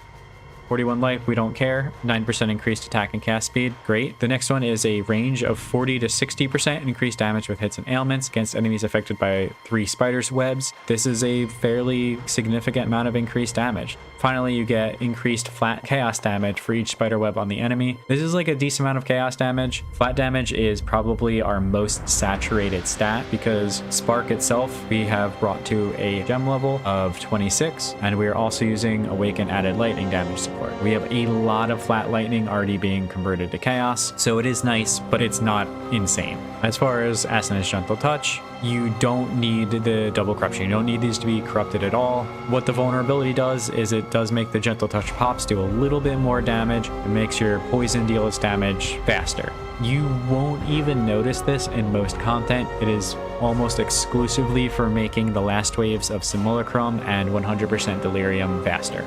41 life, we don't care. 9% increased attack and cast speed. Great. The next one is a range of 40 to 60% increased damage with hits and ailments against enemies affected by 3 spiders' webs. This is a fairly significant amount of increased damage. Finally, you get increased flat chaos damage for each spider web on the enemy. This is like a decent amount of chaos damage. Flat damage is probably our most saturated stat because Spark itself we have brought to a gem level of 26, and we are also using Awaken added lightning damage support. We have a lot of flat lightning already being converted to chaos, so it is nice, but it's not insane. As far as Ascendancy Gentle Touch, you don't need the double corruption. You don't need these to be corrupted at all. What the vulnerability does is it does make the Gentle Touch pops do a little bit more damage. It makes your poison deal its damage faster. You won't even notice this in most content. It is almost exclusively for making the last waves of Sim-you-lay-crum and 100% delirium faster.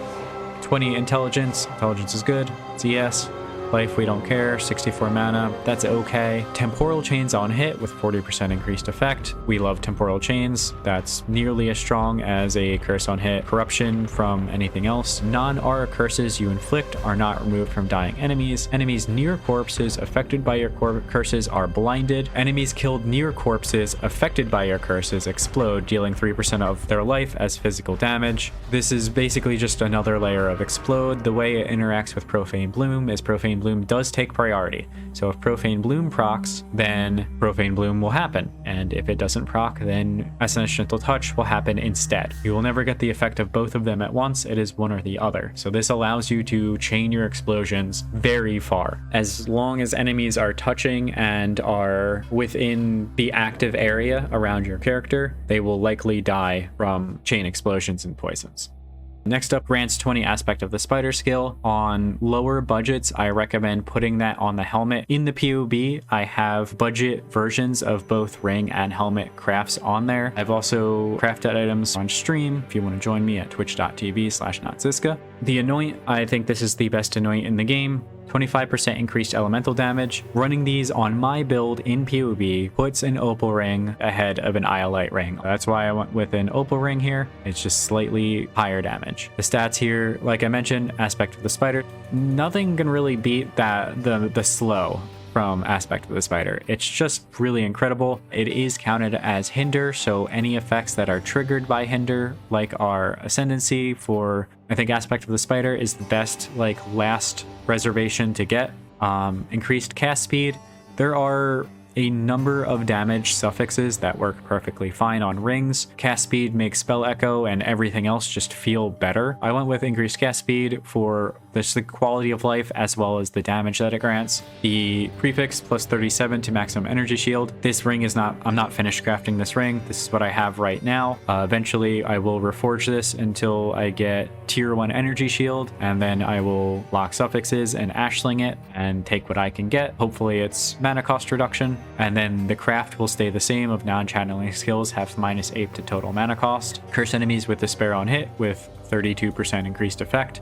20 intelligence. Intelligence is good. It's ES. Life, we don't care. 64 mana. That's okay. Temporal chains on hit with 40% increased effect. We love temporal chains. That's nearly as strong as a curse on hit. Corruption from anything else. Non-aura curses you inflict are not removed from dying enemies. Enemies near corpses affected by your curses are blinded. Enemies killed near corpses affected by your curses explode, dealing 3% of their life as physical damage. This is basically just another layer of explode. The way it interacts with Profane Bloom is Profane Bloom does take priority. So if Profane Bloom procs, then Profane Bloom will happen. And if it doesn't proc, then Ascendancy Gentle Touch will happen instead. You will never get the effect of both of them at once. It is one or the other. So this allows you to chain your explosions very far. As long as enemies are touching and are within the active area around your character, they will likely die from chain explosions and poisons. Next up, grants 20 aspect of the spider skill. On lower budgets, I recommend putting that on the helmet. In the PoE, I have budget versions of both ring and helmet crafts on there. I've also crafted items on stream if you want to join me at twitch.tv/notzizka. The anoint, I think this is the best anoint in the game. 25% increased elemental damage. Running these on my build in PoE puts an opal ring ahead of an iolite ring. That's why I went with an opal ring here. It's just slightly higher damage. The stats here, like I mentioned, aspect of the spider, nothing can really beat that the slow from aspect of the spider. It's just really incredible. It is counted as hinder, so any effects that are triggered by hinder, like our Ascendancy for, I think, aspect of the spider is the best like last reservation to get. Increased cast speed. There are a number of damage suffixes that work perfectly fine on rings. Cast speed makes spell echo and everything else just feel better. I went with increased cast speed for just the quality of life as well as the damage that it grants. The prefix plus 37 to maximum energy shield. This ring is not, I'm not finished crafting this ring. This is what I have right now. Eventually I will reforge this until I get tier 1 energy shield, and then I will lock suffixes and ashling it and take what I can get. Hopefully it's mana cost reduction. And then the craft will stay the same of non-channeling skills have -8 to total mana cost. Curse enemies with despair on hit with 32% increased effect.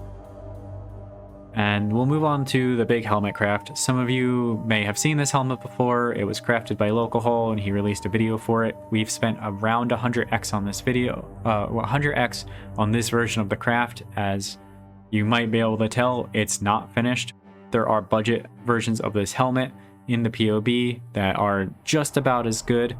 And we'll move on to the big helmet craft. Some of you may have seen this helmet before. It was crafted by Localhaul and he released a video for it. We've spent around 100x on this video, 100x on this version of the craft. As you might be able to tell, it's not finished. There are budget versions of this helmet in the PoB that are just about as good.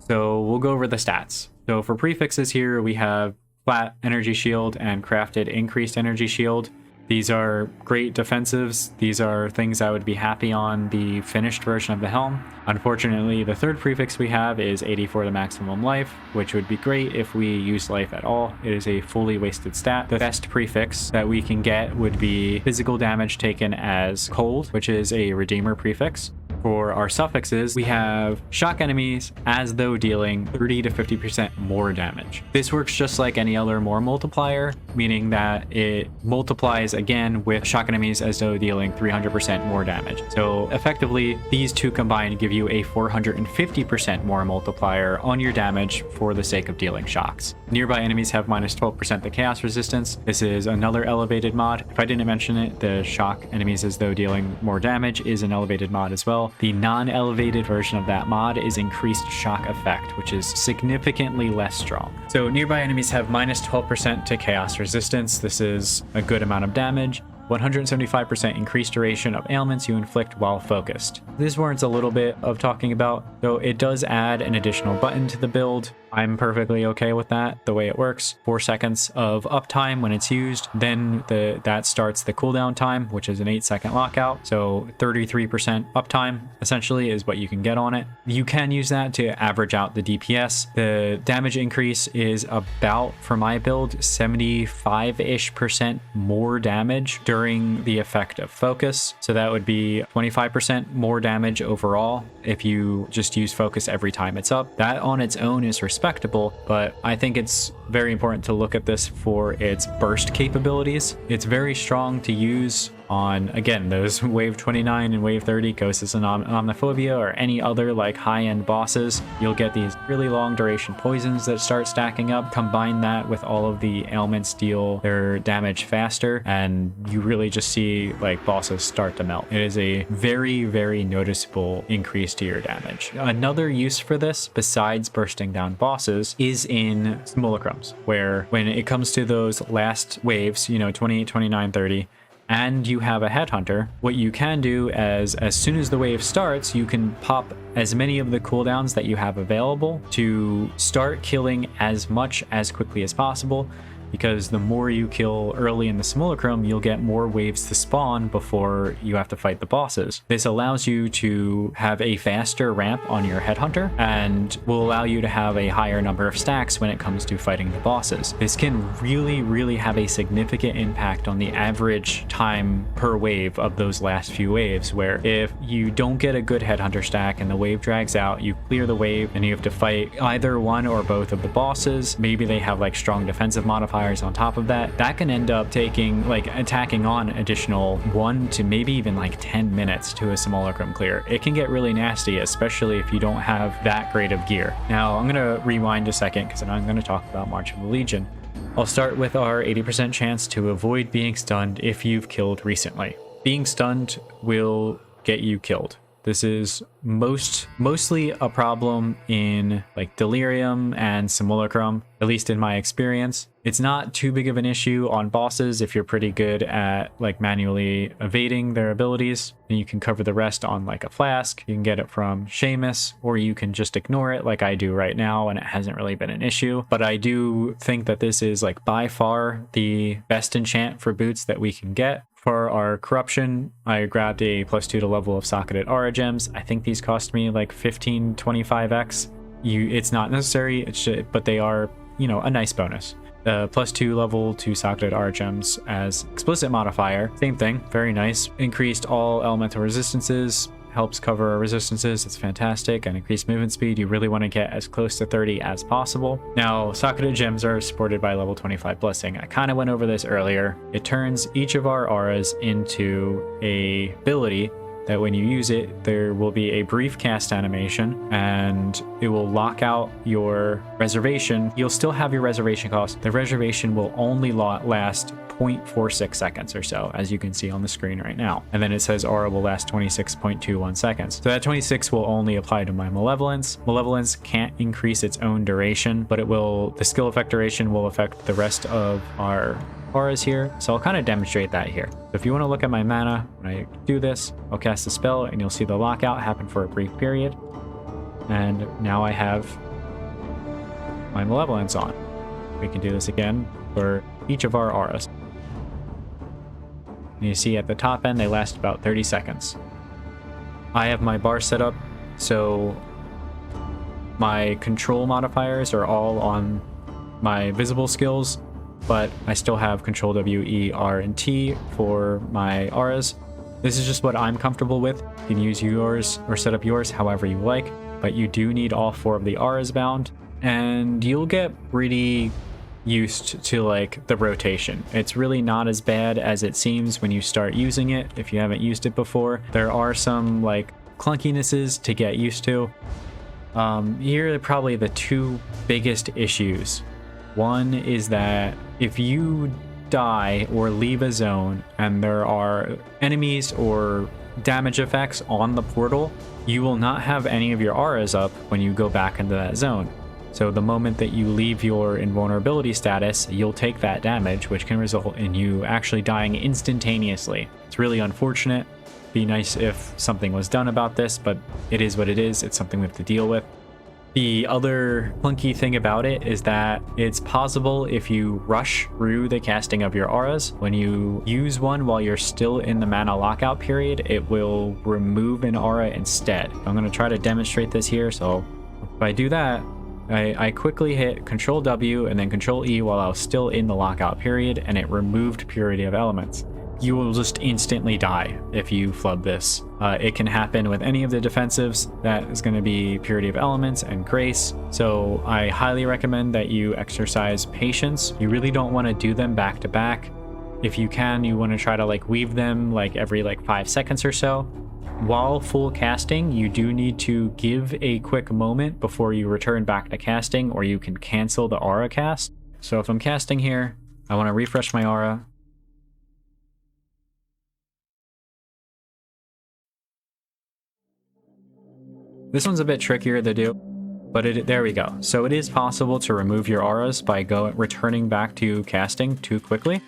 So we'll go over the stats. So for prefixes here, we have flat energy shield and crafted increased energy shield. These are great defensives. These are things I would be happy on the finished version of the helm. Unfortunately, the third prefix we have is 80 for the maximum life, which would be great if we use life at all. It is a fully wasted stat. The best prefix that we can get would be physical damage taken as cold, which is a redeemer prefix. For our suffixes, we have shock enemies as though dealing 30 to 50% more damage. This works just like any other more multiplier, meaning that it multiplies again with shock enemies as though dealing 300% more damage. So effectively, these two combined give you a 450% more multiplier on your damage for the sake of dealing shocks. Nearby enemies have -12% the chaos resistance. This is another elevated mod. If I didn't mention it, the shock enemies as though dealing more damage is an elevated mod as well. The non-elevated version of that mod is increased shock effect, which is significantly less strong. So nearby enemies have -12% to chaos resistance. This is a good amount of damage. 175% increased duration of ailments you inflict while focused. This warrants a little bit of talking about, though it does add an additional button to the build. I'm perfectly okay with that, the way it works. 4 seconds of uptime when it's used, then that starts the cooldown time, which is an 8-second lockout. So 33% uptime essentially is what you can get on it. You can use that to average out the DPS. The damage increase is about, for my build, 75-ish% more damage during the effect of focus. So that would be 25% more damage overall if you just use focus every time it's up. That on its own is respectable, but I think it's very important to look at this for its burst capabilities. It's very strong to use on, again, those wave 29 and wave 30 Ghosts and Omniphobia or any other like high-end bosses. You'll get these really long duration poisons that start stacking up. Combine that with all of the ailments deal their damage faster, and you really just see like bosses start to melt. It is a very, very noticeable increase to your damage. Another use for this, besides bursting down bosses, is in Sim-you-lay-crums, where when it comes to those last waves, 28, 29, 30, and you have a Headhunter, what you can do as soon as the wave starts, you can pop as many of the cooldowns that you have available to start killing as much as quickly as possible, because the more you kill early in the Sim-you-lay-crum, you'll get more waves to spawn before you have to fight the bosses. This allows you to have a faster ramp on your Headhunter and will allow you to have a higher number of stacks when it comes to fighting the bosses. This can really, really have a significant impact on the average time per wave of those last few waves, where if you don't get a good Headhunter stack and the wave drags out, you clear the wave and you have to fight either one or both of the bosses. Maybe they have like strong defensive modifiers on top of that. That can end up taking attacking on additional 1 to maybe even 10 minutes to a Sim-you-lay-crum clear. It can get really nasty, especially if you don't have that great of gear. Now I'm gonna rewind a second because I'm going to talk about March of the Legion. I'll start with our 80% chance to avoid being stunned if you've killed recently. being stunned will get you killed. This is mostly a problem in like Delirium and Sim-you-lay-crum, at least in my experience. It's not too big of an issue on bosses if you're pretty good at like manually evading their abilities, and you can cover the rest on like a Flask. You can get it from Seamus, or you can just ignore it like I do right now, and it hasn't really been an issue. But I do think that this is like by far the best enchant for boots that we can get. For our corruption, I grabbed a +2 to level of socketed aura gems. I think these cost me like 15-25x. It's not necessary, but they are, you know, a nice bonus. +2 level to socketed aura gems as explicit modifier. Same thing, very nice. Increased all elemental resistances, helps cover resistances. It's fantastic. And increased movement speed. You really want to get as close to 30 as possible. Now, socketed gems are supported by level 25 blessing. I kind of went over this earlier. It turns each of our auras into a ability that when you use it, there will be a brief cast animation and it will lock out your reservation. You'll still have your reservation cost. The reservation will only last 0.46 seconds or so, as you can see on the screen right now. And then it says aura will last 26.21 seconds. So that 26 will only apply to my Malevolence. Malevolence can't increase its own duration, but the skill effect duration will affect the rest of our auras here. So I'll kind of demonstrate that here. So if you want to look at my mana, when I do this, I'll cast a spell and you'll see the lockout happen for a brief period. And now I have my Malevolence on. We can do this again for each of our auras. And you see at the top end, they last about 30 seconds. I have my bar set up, so my control modifiers are all on my visible skills, but I still have control W, E, R, and T for my auras. This is just what I'm comfortable with. You can use yours or set up yours however you like, but you do need all 4 of the auras bound, and you'll get pretty used to like the rotation. It's really not as bad as it seems when you start using it if you haven't used it before. There are some like clunkinesses to get used to. Here are probably the 2 biggest issues. One is that if you die or leave a zone and there are enemies or damage effects on the portal, you will not have any of your auras up when you go back into that zone. So the moment that you leave your invulnerability status, you'll take that damage, which can result in you actually dying instantaneously. It's really unfortunate. Be nice if something was done about this, but it is what it is. It's something we have to deal with. The other clunky thing about it is that it's possible if you rush through the casting of your auras, when you use one while you're still in the mana lockout period, it will remove an aura instead. I'm going to try to demonstrate this here. So if I do that, I quickly hit Control W and then Control E while I was still in the lockout period, and it removed Purity of Elements. You will just instantly die if you flub this. It can happen with any of the defensives. That is going to be Purity of Elements and Grace. So I highly recommend that you exercise patience. You really don't want to do them back to back. If you can, you want to try to like weave them like every like 5 seconds or so. While full casting, you do need to give a quick moment before you return back to casting, or you can cancel the aura cast. So if I'm casting here, I want to refresh my aura. This one's a bit trickier to do, but there we go. So it is possible to remove your auras by returning back to casting too quickly.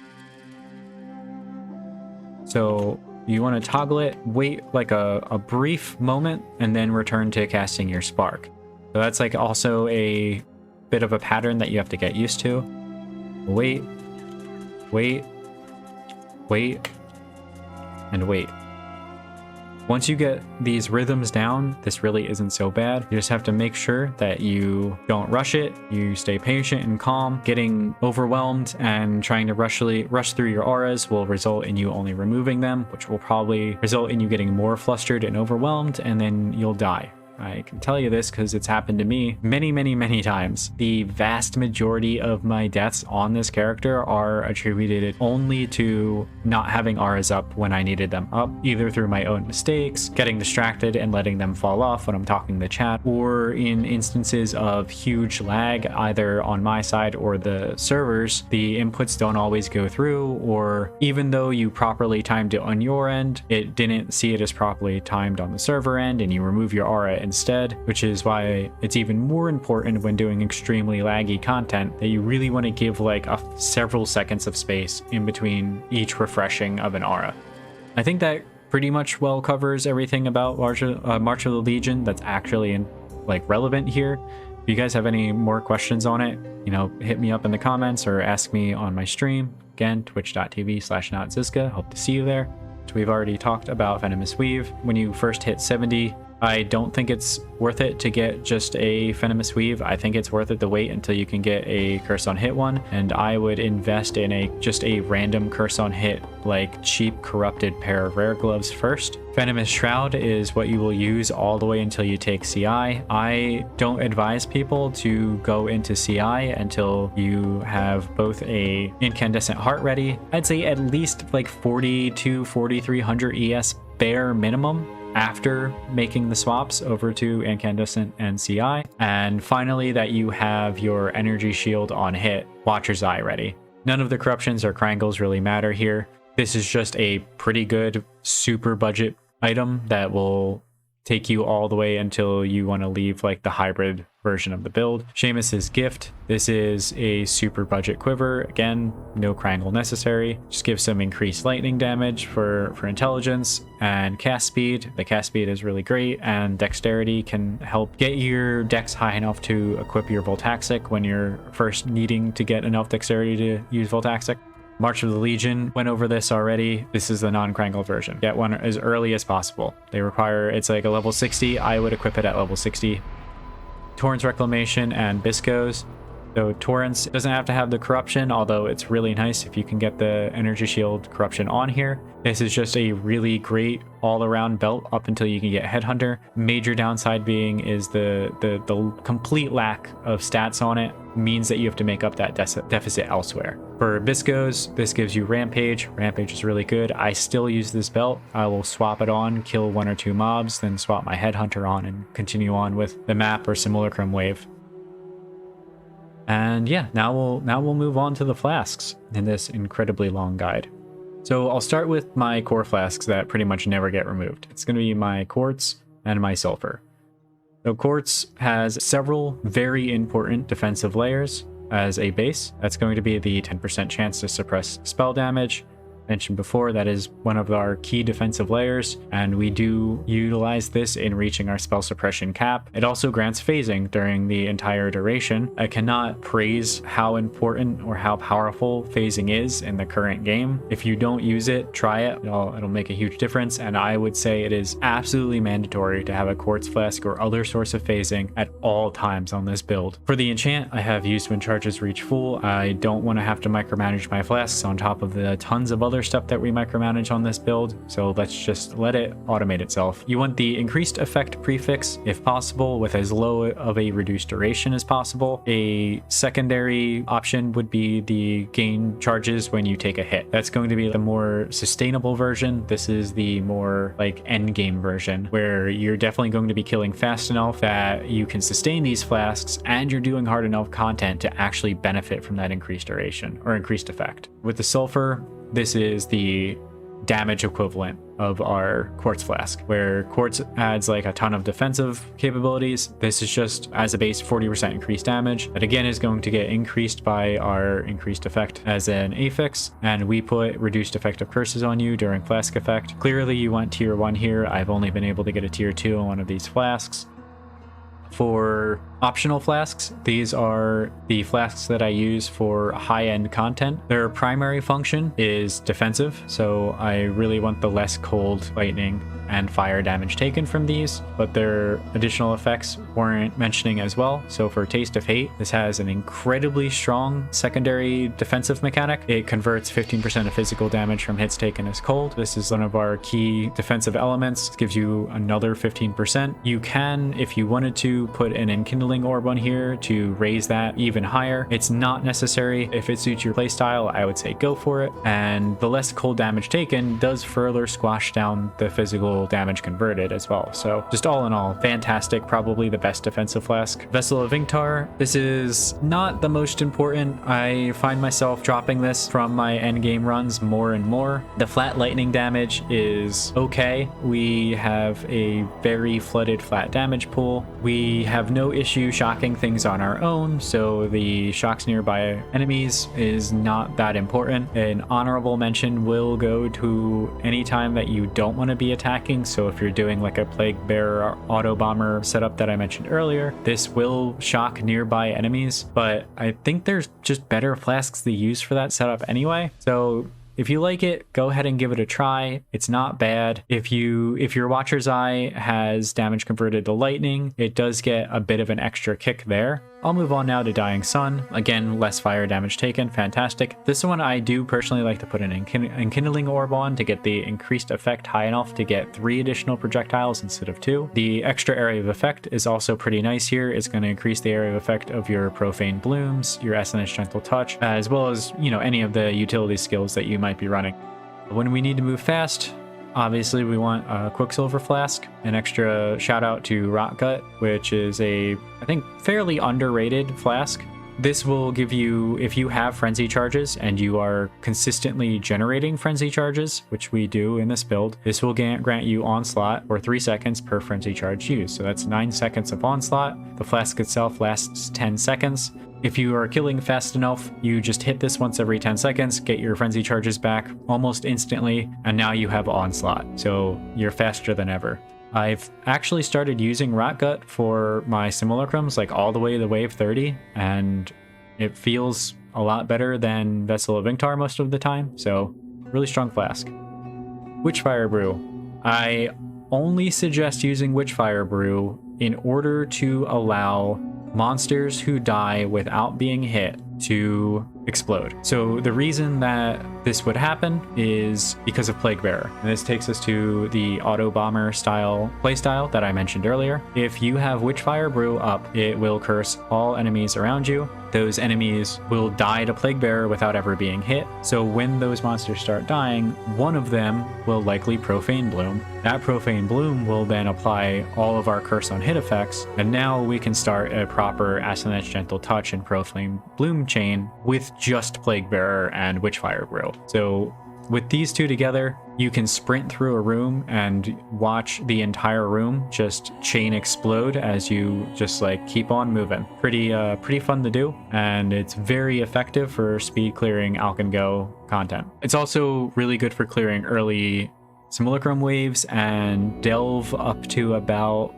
So you want to toggle it, wait like a brief moment, and then return to casting your spark. So that's like also a bit of a pattern that you have to get used to. Wait, wait, wait, and wait. Once you get these rhythms down, this really isn't so bad. You just have to make sure that you don't rush it. You stay patient and calm. Getting overwhelmed and trying to rush through your auras will result in you only removing them, which will probably result in you getting more flustered and overwhelmed, and then you'll die. I can tell you this because it's happened to me many times. The vast majority of my deaths on this character are attributed only to not having auras up when I needed them up, either through my own mistakes, getting distracted and letting them fall off when I'm talking to chat, or in instances of huge lag either on my side or the servers. The inputs don't always go through, or even though you properly timed it on your end, it didn't see it as properly timed on the server end and you remove your aura instead, which is why it's even more important when doing extremely laggy content that you really want to give like several seconds of space in between each refreshing of an aura. I think that pretty much well covers everything about March of the Legion that's actually relevant here. If you guys have any more questions on it, hit me up in the comments or ask me on my stream. Again, twitch.tv/notzizka. Hope to see you there. So we've already talked about Venomous Weave. When you first hit 70, I don't think it's worth it to get just a Venomous Weave. I think it's worth it to wait until you can get a Curse on Hit one, and I would invest in just a random Curse on Hit, like cheap corrupted pair of rare gloves first. Venomous Shroud is what you will use all the way until you take CI. I don't advise people to go into CI until you have both a Incandescent Heart ready. I'd say at least like 40 to 4300 ES bare minimum after making the swaps over to Incandescent and CI. And finally, that you have your Energy Shield on hit, Watcher's Eye ready. None of the corruptions or crangles really matter here. This is just a pretty good super budget item that will take you all the way until you want to leave like the hybrid version of the build. Seamus's Gift. This is a super budget quiver. Again, no crangle necessary. Just gives some increased lightning damage for intelligence and cast speed. The cast speed is really great, and dexterity can help get your dex high enough to equip your Voltaxic when you're first needing to get enough dexterity to use Voltaxic. March of the Legion, went over this already. This is the non-crangled version. Get one as early as possible. It's like a level 60. I would equip it at level 60. Torrent's Reclamation and Bisco's. So Torrent's doesn't have to have the corruption, although it's really nice if you can get the Energy Shield corruption on here. This is just a really great all-around belt up until you can get Headhunter. Major downside being is the complete lack of stats on it means that you have to make up that deficit elsewhere. For Bisco's, this gives you Rampage. Rampage is really good. I still use this belt. I will swap it on, kill 1 or 2 mobs, then swap my Headhunter on and continue on with the map or Sim-you-lay-crum wave. And yeah, now we'll move on to the flasks in this incredibly long guide. So I'll start with my core flasks that pretty much never get removed. It's going to be my quartz and my sulfur. So quartz has several very important defensive layers as a base. That's going to be the 10% chance to suppress spell damage. Mentioned before, that is one of our key defensive layers, and we do utilize this in reaching our spell suppression cap. It also grants phasing during the entire duration. I cannot praise how important or how powerful phasing is in the current game. If you don't use it, try it. It'll make a huge difference, and I would say it is absolutely mandatory to have a quartz flask or other source of phasing at all times on this build. For the enchant, I have used when charges reach full. I don't want to have to micromanage my flasks on top of the tons of other stuff that we micromanage on this build, so let's just let it automate itself. You want the increased effect prefix if possible with as low of a reduced duration as possible. A secondary option would be the gain charges when you take a hit. That's going to be the more sustainable version. This is the more like end game version, where you're definitely going to be killing fast enough that you can sustain these flasks and you're doing hard enough content to actually benefit from that increased duration or increased effect. With the sulfur, this is the damage equivalent of our quartz flask, where quartz adds like a ton of defensive capabilities. This is just as a base 40% increased damage. That again is going to get increased by our increased effect as an affix, and we put reduced effective curses on you during flask effect. Clearly you want tier 1 here. I've only been able to get a tier 2 on one of these flasks. For Optional flasks, these are the flasks that I use for high-end content. Their primary function is defensive, so I really want the less cold, lightning, and fire damage taken from these, but their additional effects warrant mentioning as well. So for Taste of Hate, this has an incredibly strong secondary defensive mechanic. It converts 15% of physical damage from hits taken as cold. This is one of our key defensive elements. It gives you another 15%. You can, if you wanted to, put an enkindling orb on here to raise that even higher. It's not necessary. If it suits your playstyle, I would say go for it. And the less cold damage taken does further squash down the physical damage converted as well. So just all in all, fantastic, probably the best defensive flask. Vessel of Ingtar, this is not the most important. I find myself dropping this from my endgame runs more and more. The flat lightning damage is okay. We have a very flooded flat damage pool. We have no issue shocking things on our own, so the shocks nearby enemies is not that important. An honorable mention will go to any time that you don't want to be attacking. So if you're doing like a Plague Bearer auto bomber setup that I mentioned earlier, this will shock nearby enemies, but I think there's just better flasks to use for that setup anyway. So if you like it, go ahead and give it a try. It's not bad. If your Watcher's Eye has damage converted to lightning, it does get a bit of an extra kick there. I'll move on now to Dying Sun. Again, less fire damage taken, fantastic. This one I do personally like to put an enkindling orb on to get the increased effect high enough to get 3 additional projectiles instead of 2. The extra area of effect is also pretty nice here. It's going to increase the area of effect of your Profane Blooms, your Ascendancy Gentle Touch, as well as, any of the utility skills that you might be running. When we need to move fast, obviously we want a Quicksilver Flask. An extra shout out to Rot Gut, which is I think fairly underrated flask. This will give you, if you have frenzy charges and you are consistently generating frenzy charges, which we do in this build, this will grant you onslaught for 3 seconds per frenzy charge used. So that's 9 seconds of onslaught. The flask itself lasts 10 seconds. If you are killing fast enough, you just hit this once every 10 seconds, get your frenzy charges back almost instantly, and now you have onslaught. So you're faster than ever. I've actually started using Rot Gut for my Sim-you-lay-crums like all the way to wave 30, and it feels a lot better than Vessel of Ingtar most of the time, so really strong flask. Witchfire Brew. I only suggest using Witchfire Brew in order to allow monsters who die without being hit to explode. So the reason that this would happen is because of Plague Bearer. And this takes us to the auto bomber playstyle that I mentioned earlier. If you have Witchfire Brew up, it will curse all enemies around you. Those enemies will die to Plague Bearer without ever being hit. So when those monsters start dying, one of them will likely Profane Bloom. That Profane Bloom will then apply all of our curse on hit effects, and now we can start a proper Ascendancy Gentle Touch and Profane Bloom chain with just Plague Bearer and Witchfire Brew. So with these two together, you can sprint through a room and watch the entire room just chain explode as you just like keep on moving. Pretty fun to do, and it's very effective for speed clearing Alk-and-Go content. It's also really good for clearing early Sim-you-lay-crum waves, and delve up to about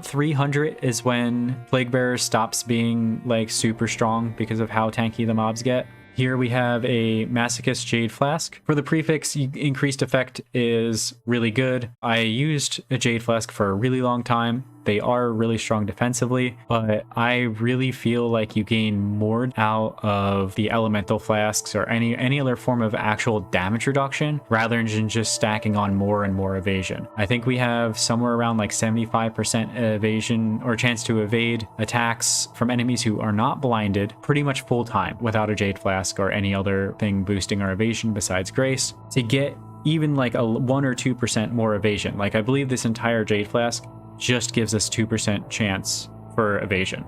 300 is when Plague Bearer stops being like super strong because of how tanky the mobs get. Here we have a Masochist Jade Flask. For the prefix, increased effect is really good. I used a Jade Flask for a really long time. They are really strong defensively, but I really feel like you gain more out of the elemental flasks or any other form of actual damage reduction rather than just stacking on more and more evasion. I think we have somewhere around like 75% evasion or chance to evade attacks from enemies who are not blinded pretty much full time without a Jade Flask or any other thing boosting our evasion besides Grace to get even like a 1 or 2% more evasion. Like I believe this entire Jade Flask just gives us 2% chance for evasion.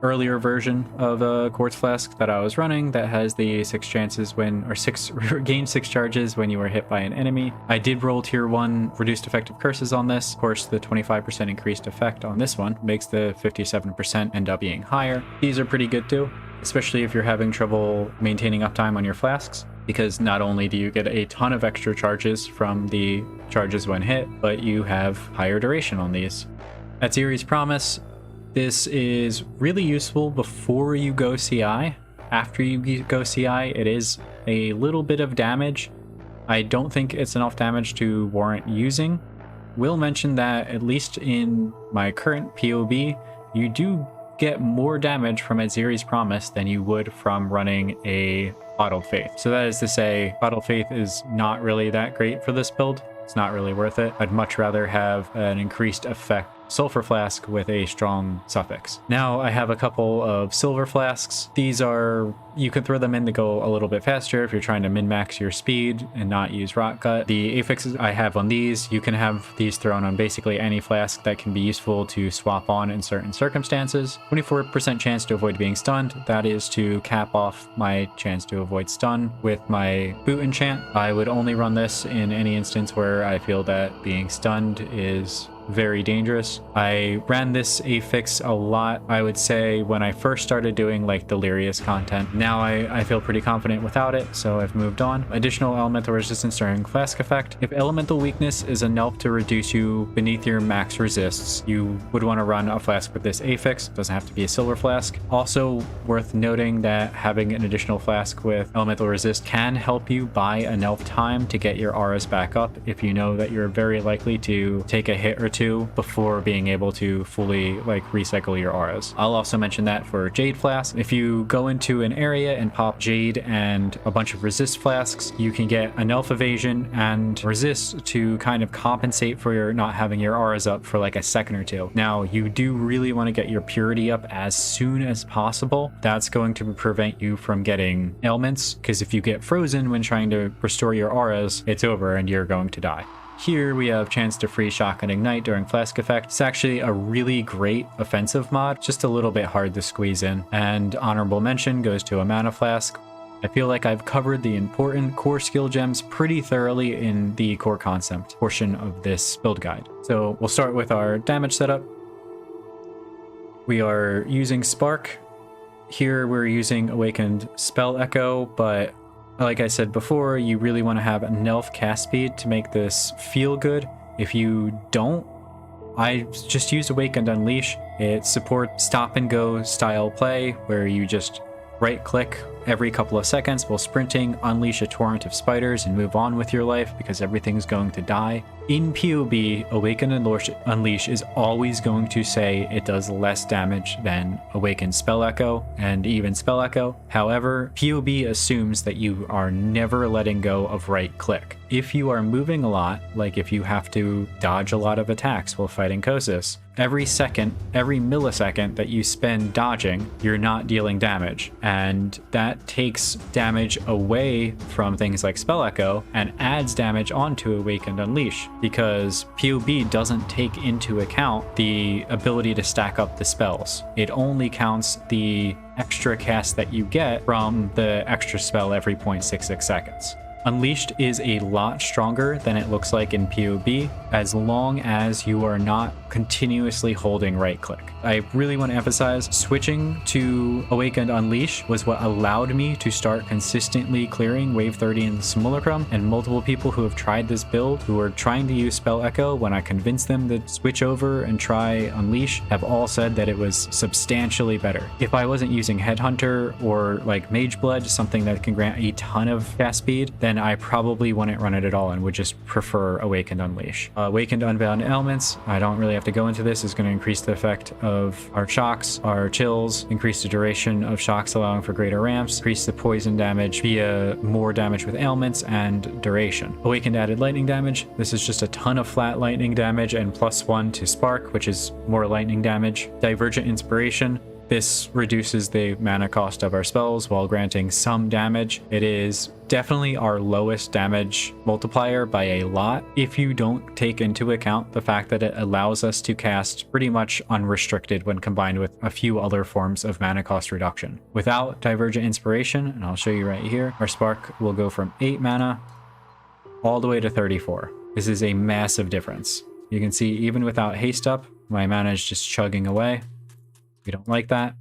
Earlier version of a Quartz Flask that I was running that has the 6 chances gain 6 charges when you are hit by an enemy. I did roll tier 1 reduced effective curses on this. Of course, the 25% increased effect on this one makes the 57% end up being higher. These are pretty good too, especially if you're having trouble maintaining uptime on your flasks, because not only do you get a ton of extra charges from the charges when hit, but you have higher duration on these. At Series Promise, This is really useful before you go CI. After you go CI, it is a little bit of damage. I don't think it's enough damage to warrant using. Will mention that at least in my current PoB, you do get more damage from Aziri's Promise than you would from running a Bottled Faith. So that is to say, Bottled Faith is not really that great for this build. It's not really worth it. I'd much rather have an increased effect sulfur flask with a strong suffix. Now I have a couple of silver flasks. These are, you can throw them in to go a little bit faster if you're trying to min-max your speed and not use rot gut. The affixes I have on these, you can have these thrown on basically any flask that can be useful to swap on in certain circumstances. 24% chance to avoid being stunned. That is to cap off my chance to avoid stun with my boot enchant. I would only run this in any instance where I feel that being stunned is very dangerous. I ran this affix a lot, I would say, when I first started doing like delirious content. Now I feel pretty confident without it, so I've moved on. Additional elemental resistance during flask effect. If elemental weakness is enough to reduce you beneath your max resists, you would want to run a flask with this affix. It doesn't have to be a silver flask. Also worth noting that having an additional flask with elemental resist can help you buy enough time to get your auras back up if you know that you're very likely to take a hit or two before being able to fully like recycle your auras. I'll also mention that for Jade Flask. If you go into an area and pop Jade and a bunch of resist flasks, you can get enough evasion and resist to kind of compensate for your not having your auras up for like a second or two. Now, you do really want to get your purity up as soon as possible. That's going to prevent you from getting ailments, because if you get frozen when trying to restore your auras, it's over and you're going to die. Here we have chance to free shock and ignite during flask effect. It's actually a really great offensive mod, just a little bit hard to squeeze in. And honorable mention goes to a mana flask. I feel like I've covered the important core skill gems pretty thoroughly in the core concept portion of this build guide. So we'll start with our damage setup. We are using Spark. Here we're using Awakened Spell Echo, but like I said before, you really want to have enough cast speed to make this feel good. If you don't, I just use Awakened Unleash. It supports stop and go style play where you just right click every couple of seconds while sprinting, unleash a torrent of spiders and move on with your life because everything's going to die. In PoB, Awaken and Unleash is always going to say it does less damage than Awaken Spell Echo and even Spell Echo. However, PoB assumes that you are never letting go of right click. If you are moving a lot, like if you have to dodge a lot of attacks while fighting Kosis, every second, every millisecond that you spend dodging, you're not dealing damage. And that takes damage away from things like Spell Echo and adds damage onto Awakened Unleash, because PoB doesn't take into account the ability to stack up the spells. It only counts the extra cast that you get from the extra spell every 0.66 seconds. Unleashed is a lot stronger than it looks like in PoB, as long as you are not continuously holding right click. I really want to emphasize switching to Awakened Unleash was what allowed me to start consistently clearing wave 30 in the Sim-you-lay-crum, and multiple people who have tried this build who are trying to use Spell Echo, when I convinced them to switch over and try Unleash, have all said that it was substantially better. If I wasn't using Headhunter or like Mage Blood, something that can grant a ton of cast speed, then I probably wouldn't run it at all and would just prefer Awakened Unleash. Awakened Unbound Elements, I don't really have to go into this, is going to increase the effect of our shocks, our chills, increase the duration of shocks allowing for greater ramps, increase the poison damage via more damage with ailments, and duration. Awakened Added Lightning Damage, this is just a ton of flat lightning damage and +1 to Spark, which is more lightning damage. Divergent Inspiration, this reduces the mana cost of our spells while granting some damage. It is definitely our lowest damage multiplier by a lot, if you don't take into account the fact that it allows us to cast pretty much unrestricted when combined with a few other forms of mana cost reduction. Without Divergent Inspiration, and I'll show you right here, our Spark will go from 8 mana all the way to 34. This is a massive difference. You can see even without haste up, my mana is just chugging away. We don't like that.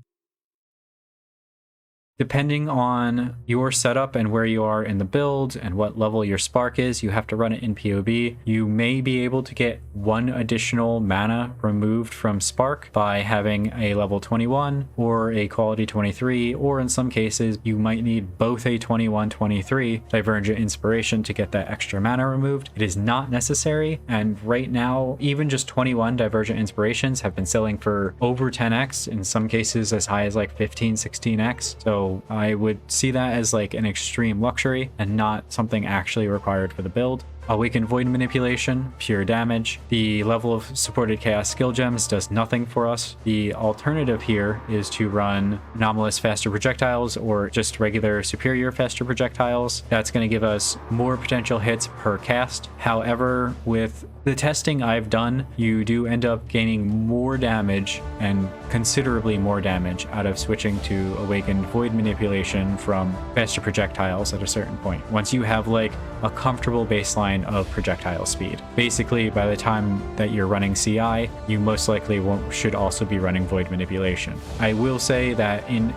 Depending on your setup and where you are in the build and what level your spark is, you have to run it in PoB. You may be able to get 1 additional mana removed from spark by having a level 21 or a quality 23, or in some cases you might need both a 21-23 Divergent Inspiration to get that extra mana removed. It is not necessary, and right now even just 21 Divergent Inspirations have been selling for over 10x, in some cases as high as like 15-16x. So I would see that as like an extreme luxury and not something actually required for the build. Awakened Void Manipulation, pure damage. The level of supported Chaos Skill Gems does nothing for us. The alternative here is to run Anomalous Faster Projectiles or just regular Superior Faster Projectiles. That's going to give us more potential hits per cast. However, with the testing I've done, you do end up gaining more damage and considerably more damage out of switching to Awakened Void Manipulation from Faster Projectiles at a certain point. Once you have like a comfortable baseline of projectile speed. Basically, by the time that you're running CI, you most likely should also be running Void Manipulation. I will say that in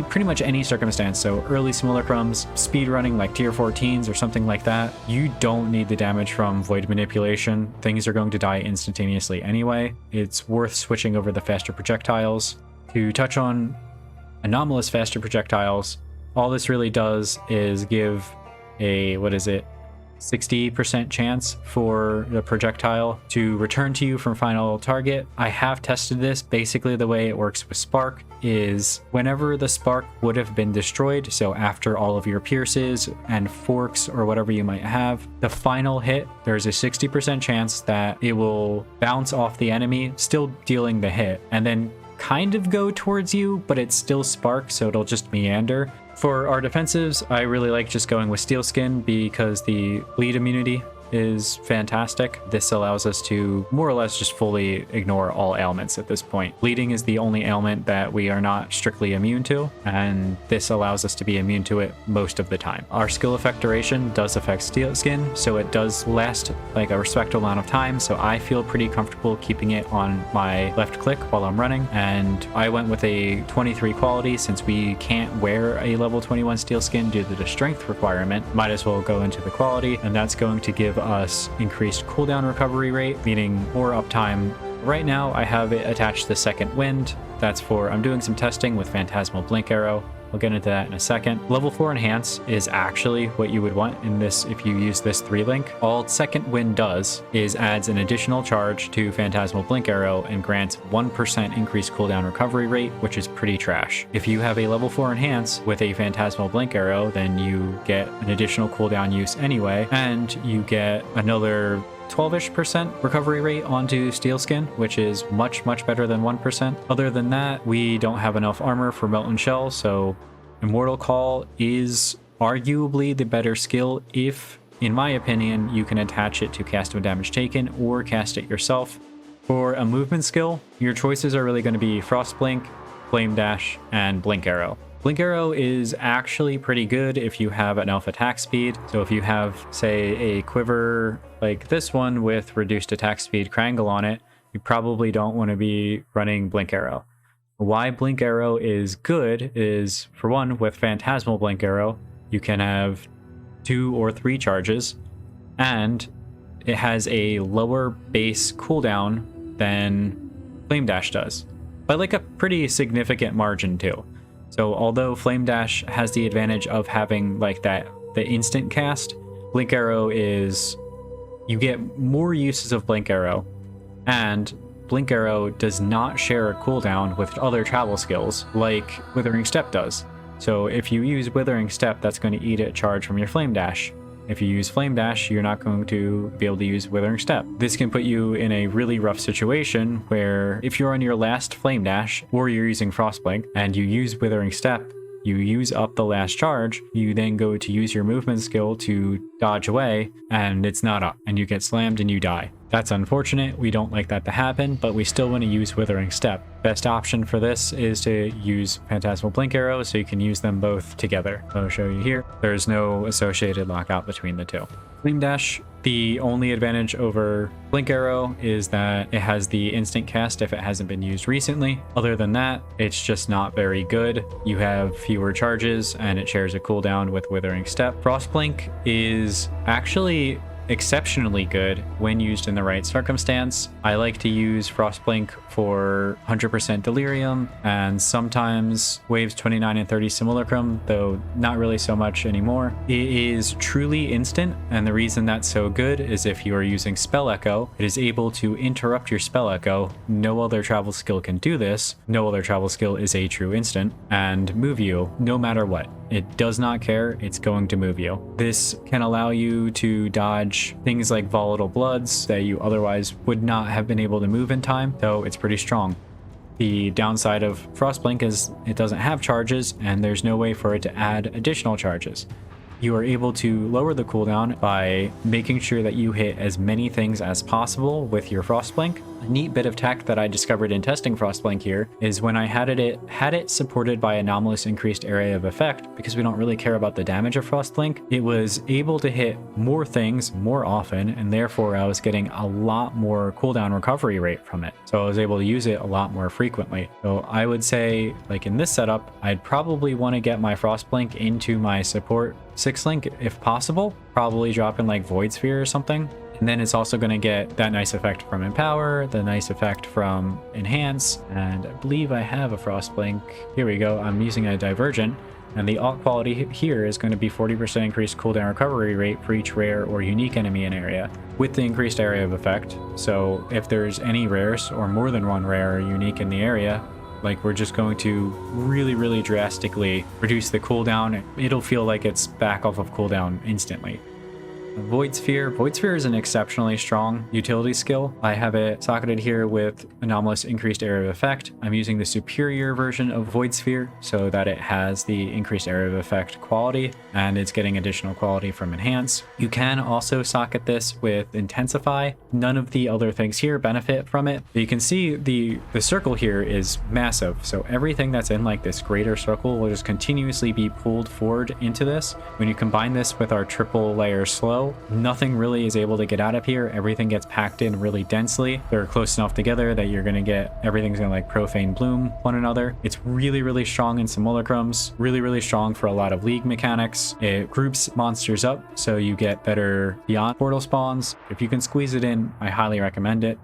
pretty much any circumstance, so early Sim-you-lay-crums, speed running like tier 14s or something like that, you don't need the damage from Void Manipulation. Things are going to die instantaneously anyway. It's worth switching over the faster projectiles. To touch on Anomalous Faster Projectiles, all this really does is give a, 60% chance for the projectile to return to you from final target. I have tested this. Basically, the way it works with Spark is whenever the Spark would have been destroyed, so after all of your pierces and forks or whatever you might have, the final hit, there's a 60% chance that it will bounce off the enemy, still dealing the hit, and then kind of go towards you, but it's still Spark, so it'll just meander. For our defensives, I really like just going with Steel Skin because the bleed immunity is fantastic. This allows us to more or less just fully ignore all ailments at this point. Bleeding is the only ailment that we are not strictly immune to, and this allows us to be immune to it most of the time. Our skill effect duration does affect Steel Skin, so it does last like a respectable amount of time, so I feel pretty comfortable keeping it on my left click while I'm running, and I went with a 23 quality since we can't wear a level 21 Steel Skin due to the strength requirement. Might as well go into the quality, and that's going to give us increased cooldown recovery rate, meaning more uptime. Right now I have it attached to the Second Wind. That's for, I'm doing some testing with Phantasmal Blink Arrow. We'll get into that in a second. Level 4 Enhance is actually what you would want in this if you use this 3-link. All Second Wind does is adds an additional charge to Phantasmal Blink Arrow and grants 1% increased cooldown recovery rate, which is pretty trash. If you have a level 4 Enhance with a Phantasmal Blink Arrow, then you get an additional cooldown use anyway, and you get another 12-ish% recovery rate onto Steel Skin, which is much better than 1%. Other than that, we don't have enough armor for Melt and Shell, so Immortal Call is arguably the better skill if, in my opinion, you can attach it to Cast of Damage Taken or cast it yourself. For a movement skill, your choices are really going to be Frost Blink, Flame Dash, and Blink Arrow. Blink Arrow is actually pretty good if you have enough attack speed. So if you have, say, a quiver like this one with reduced attack speed Krangle on it, you probably don't want to be running Blink Arrow. Why Blink Arrow is good is, for one, with Phantasmal Blink Arrow, you can have 2 or 3 charges, and it has a lower base cooldown than Flame Dash does, by like a pretty significant margin too. So although Flame Dash has the advantage of having like the instant cast, Blink Arrow is, you get more uses of Blink Arrow, and Blink Arrow does not share a cooldown with other travel skills like Withering Step does. So if you use Withering Step, that's going to eat a charge from your Flame Dash. If you use Flame Dash, you're not going to be able to use Withering Step. This can put you in a really rough situation where if you're on your last Flame Dash or you're using Frostblink and you use Withering Step, you use up the last charge, you then go to use your movement skill to dodge away, and it's not up, and you get slammed and you die. That's unfortunate. We don't like that to happen, but we still want to use Withering Step. Best option for this is to use Phantasmal Blink Arrow, so you can use them both together. I'll show you here. There's no associated lockout between the two. Flame Dash The only advantage over Blink Arrow is that it has the instant cast if it hasn't been used recently. Other than that, it's just not very good. You have fewer charges and it shares a cooldown with Withering Step. Frostblink is actually exceptionally good when used in the right circumstance. I like to use Frostblink for 100% Delirium and sometimes waves 29 and 30 Sim-you-lay-crum, though not really so much anymore. It is truly instant, and the reason that's so good is if you are using Spell Echo, it is able to interrupt your Spell Echo. No other travel skill can do this. No other travel skill is a true instant, and move you no matter what. It does not care, it's going to move you. This can allow you to dodge things like Volatile Bloods that you otherwise would not have been able to move in time, so it's pretty strong. The downside of Frostblink is it doesn't have charges, and there's no way for it to add additional charges. You are able to lower the cooldown by making sure that you hit as many things as possible with your Frostblink. A neat bit of tech that I discovered in testing Frostblink here is when I had it supported by anomalous increased area of effect, because we don't really care about the damage of Frostblink, it was able to hit more things more often, and therefore I was getting a lot more cooldown recovery rate from it. So I was able to use it a lot more frequently. So I would say, like in this setup, I'd probably want to get my Frostblink into my support 6 link if possible, probably drop in like Void Sphere or something. And then it's also going to get that nice effect from Empower, the nice effect from Enhance, and I believe I have a Frostblink. Here we go. I'm using a Divergent, and the alt quality here is going to be 40% increased cooldown recovery rate for each rare or unique enemy in area with the increased area of effect. So if there's any rares or more than one rare or unique in the area, like, we're just going to really drastically reduce the cooldown. It'll feel like it's back off of cooldown instantly. Void Sphere. Void Sphere is an exceptionally strong utility skill. I have it socketed here with anomalous increased area of effect. I'm using the superior version of Void Sphere so that it has the increased area of effect quality, and it's getting additional quality from Enhance. You can also socket this with Intensify. None of the other things here benefit from it. But you can see the circle here is massive, so everything that's in like this greater circle will just continuously be pulled forward into this. When you combine this with our triple layer slow, nothing really is able to get out of here. Everything gets packed in really densely. They're close enough together that you're going to get everything's going to like profane bloom one another. It's really strong in Sim-you-lay-crums, really strong for a lot of league mechanics. It groups monsters up so you get better beyond portal spawns. If you can squeeze it in, I highly recommend it.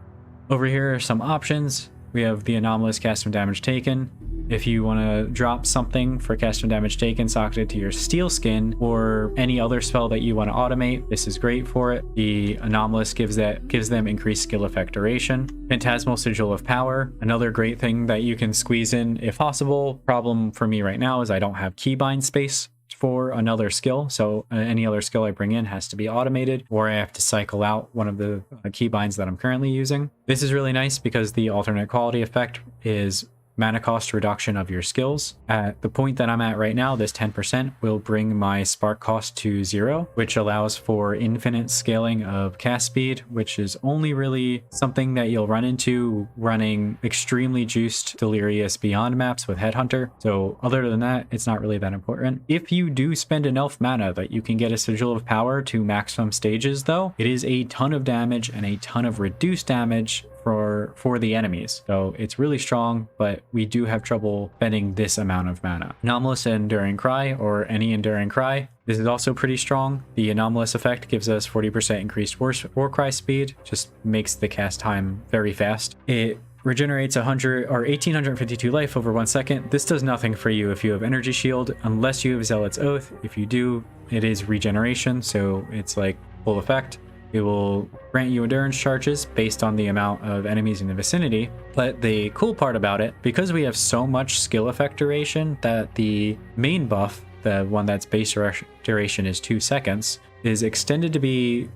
Over here are some options. We have the anomalous cast from damage taken. If you want to drop something for cast from damage taken socketed to your steel skin or any other spell that you want to automate, this is great for it. The anomalous gives them increased skill effect duration. Phantasmal Sigil of Power, another great thing that you can squeeze in if possible. Problem for me right now is I don't have keybind space for another skill, so any other skill I bring in has to be automated, or I have to cycle out one of the keybinds that I'm currently using. This is really nice because the alternate quality effect is mana cost reduction of your skills. At the point that I'm at right now, this 10% will bring my spark cost to 0, which allows for infinite scaling of cast speed, which is only really something that you'll run into running extremely juiced Delirious Beyond maps with Headhunter. So other than that, it's not really that important. If you do spend enough mana that you can get a Sigil of Power to maximum stages though, it is a ton of damage and a ton of reduced damage for the enemies. So it's really strong, but we do have trouble spending this amount of mana. Anomalous Enduring Cry, or any Enduring Cry. This is also pretty strong. The anomalous effect gives us 40% increased war cry speed, just makes the cast time very fast. It regenerates 1852 life over 1 second. This does nothing for you if you have Energy Shield, unless you have Zealot's Oath. If you do, it is regeneration, so it's like full effect. It will grant you endurance charges based on the amount of enemies in the vicinity. But the cool part about it, because we have so much skill effect duration that the main buff, the one that's base duration is 2 seconds, is extended to be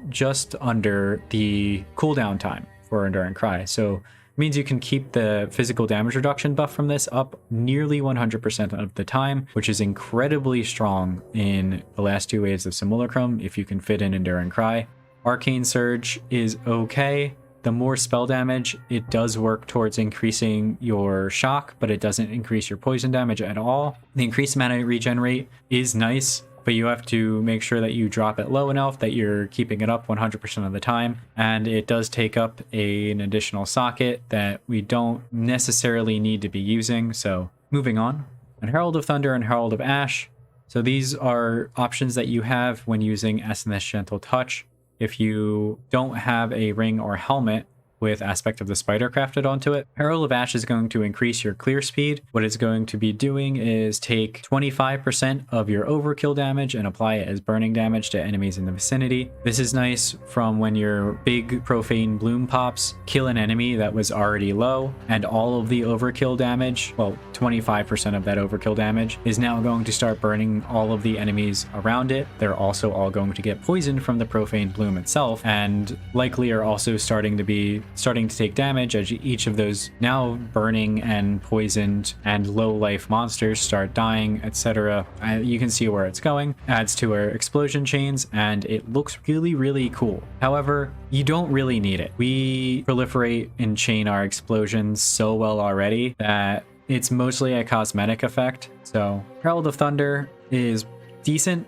just under the cooldown time for Enduring Cry. So it means you can keep the physical damage reduction buff from this up nearly 100% of the time, which is incredibly strong in the last 2 waves of Sim-you-lay-crum if you can fit in Enduring Cry. Arcane Surge is okay. The more spell damage, it does work towards increasing your shock, but it doesn't increase your poison damage at all. The increased mana regen rate is nice but you have to make sure that you drop it low enough that you're keeping it up 100% of the time. And it does take up an additional socket that we don't necessarily need to be using. So moving on. And Herald of Thunder and Herald of Ash. So these are options that you have when using Ascendancy Touch. If you don't have a ring or helmet with Aspect of the Spider crafted onto it, Herald of Ash is going to increase your clear speed. What it's going to be doing is take 25% of your overkill damage and apply it as burning damage to enemies in the vicinity. This is nice from when your big profane bloom pops kill an enemy that was already low, and all of the overkill damage, well, 25% of that overkill damage, is now going to start burning all of the enemies around it. They're also all going to get poisoned from the profane bloom itself, and likely are also starting to take damage as each of those now burning and poisoned and low life monsters start dying, etc. You can see where it's going. Adds to our explosion chains, and it looks really cool. However, you don't really need it. We proliferate and chain our explosions so well already that it's mostly a cosmetic effect. So Herald of Thunder is decent.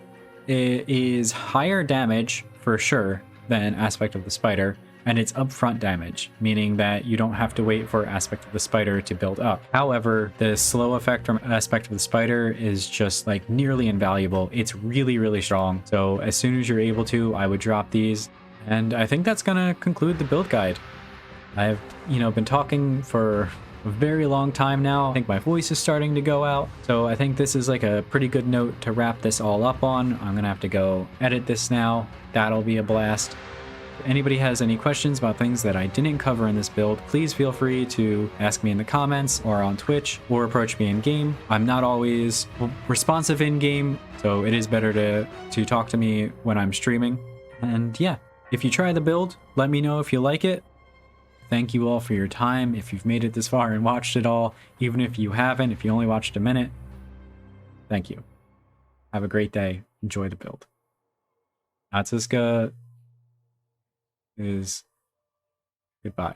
It is higher damage for sure than Aspect of the Spider, and it's upfront damage, meaning that you don't have to wait for Aspect of the Spider to build up. However, the slow effect from Aspect of the Spider is just like nearly invaluable. It's really strong. So as soon as you're able to, I would drop these. And I think that's gonna conclude the build guide. I've, been talking for a very long time now. I think my voice is starting to go out. So I think this is like a pretty good note to wrap this all up on. I'm gonna have to go edit this now. That'll be a blast. If anybody has any questions about things that I didn't cover in this build, please feel free to ask me in the comments or on Twitch, or approach me in game. I'm not always responsive in game, so it is better to talk to me when I'm streaming. And yeah, if you try the build, let me know if you like it. Thank you all for your time. If you've made it this far and watched it all, even if you haven't, if you only watched a minute, thank you. Have a great day. Enjoy the build. Notzizka is goodbye.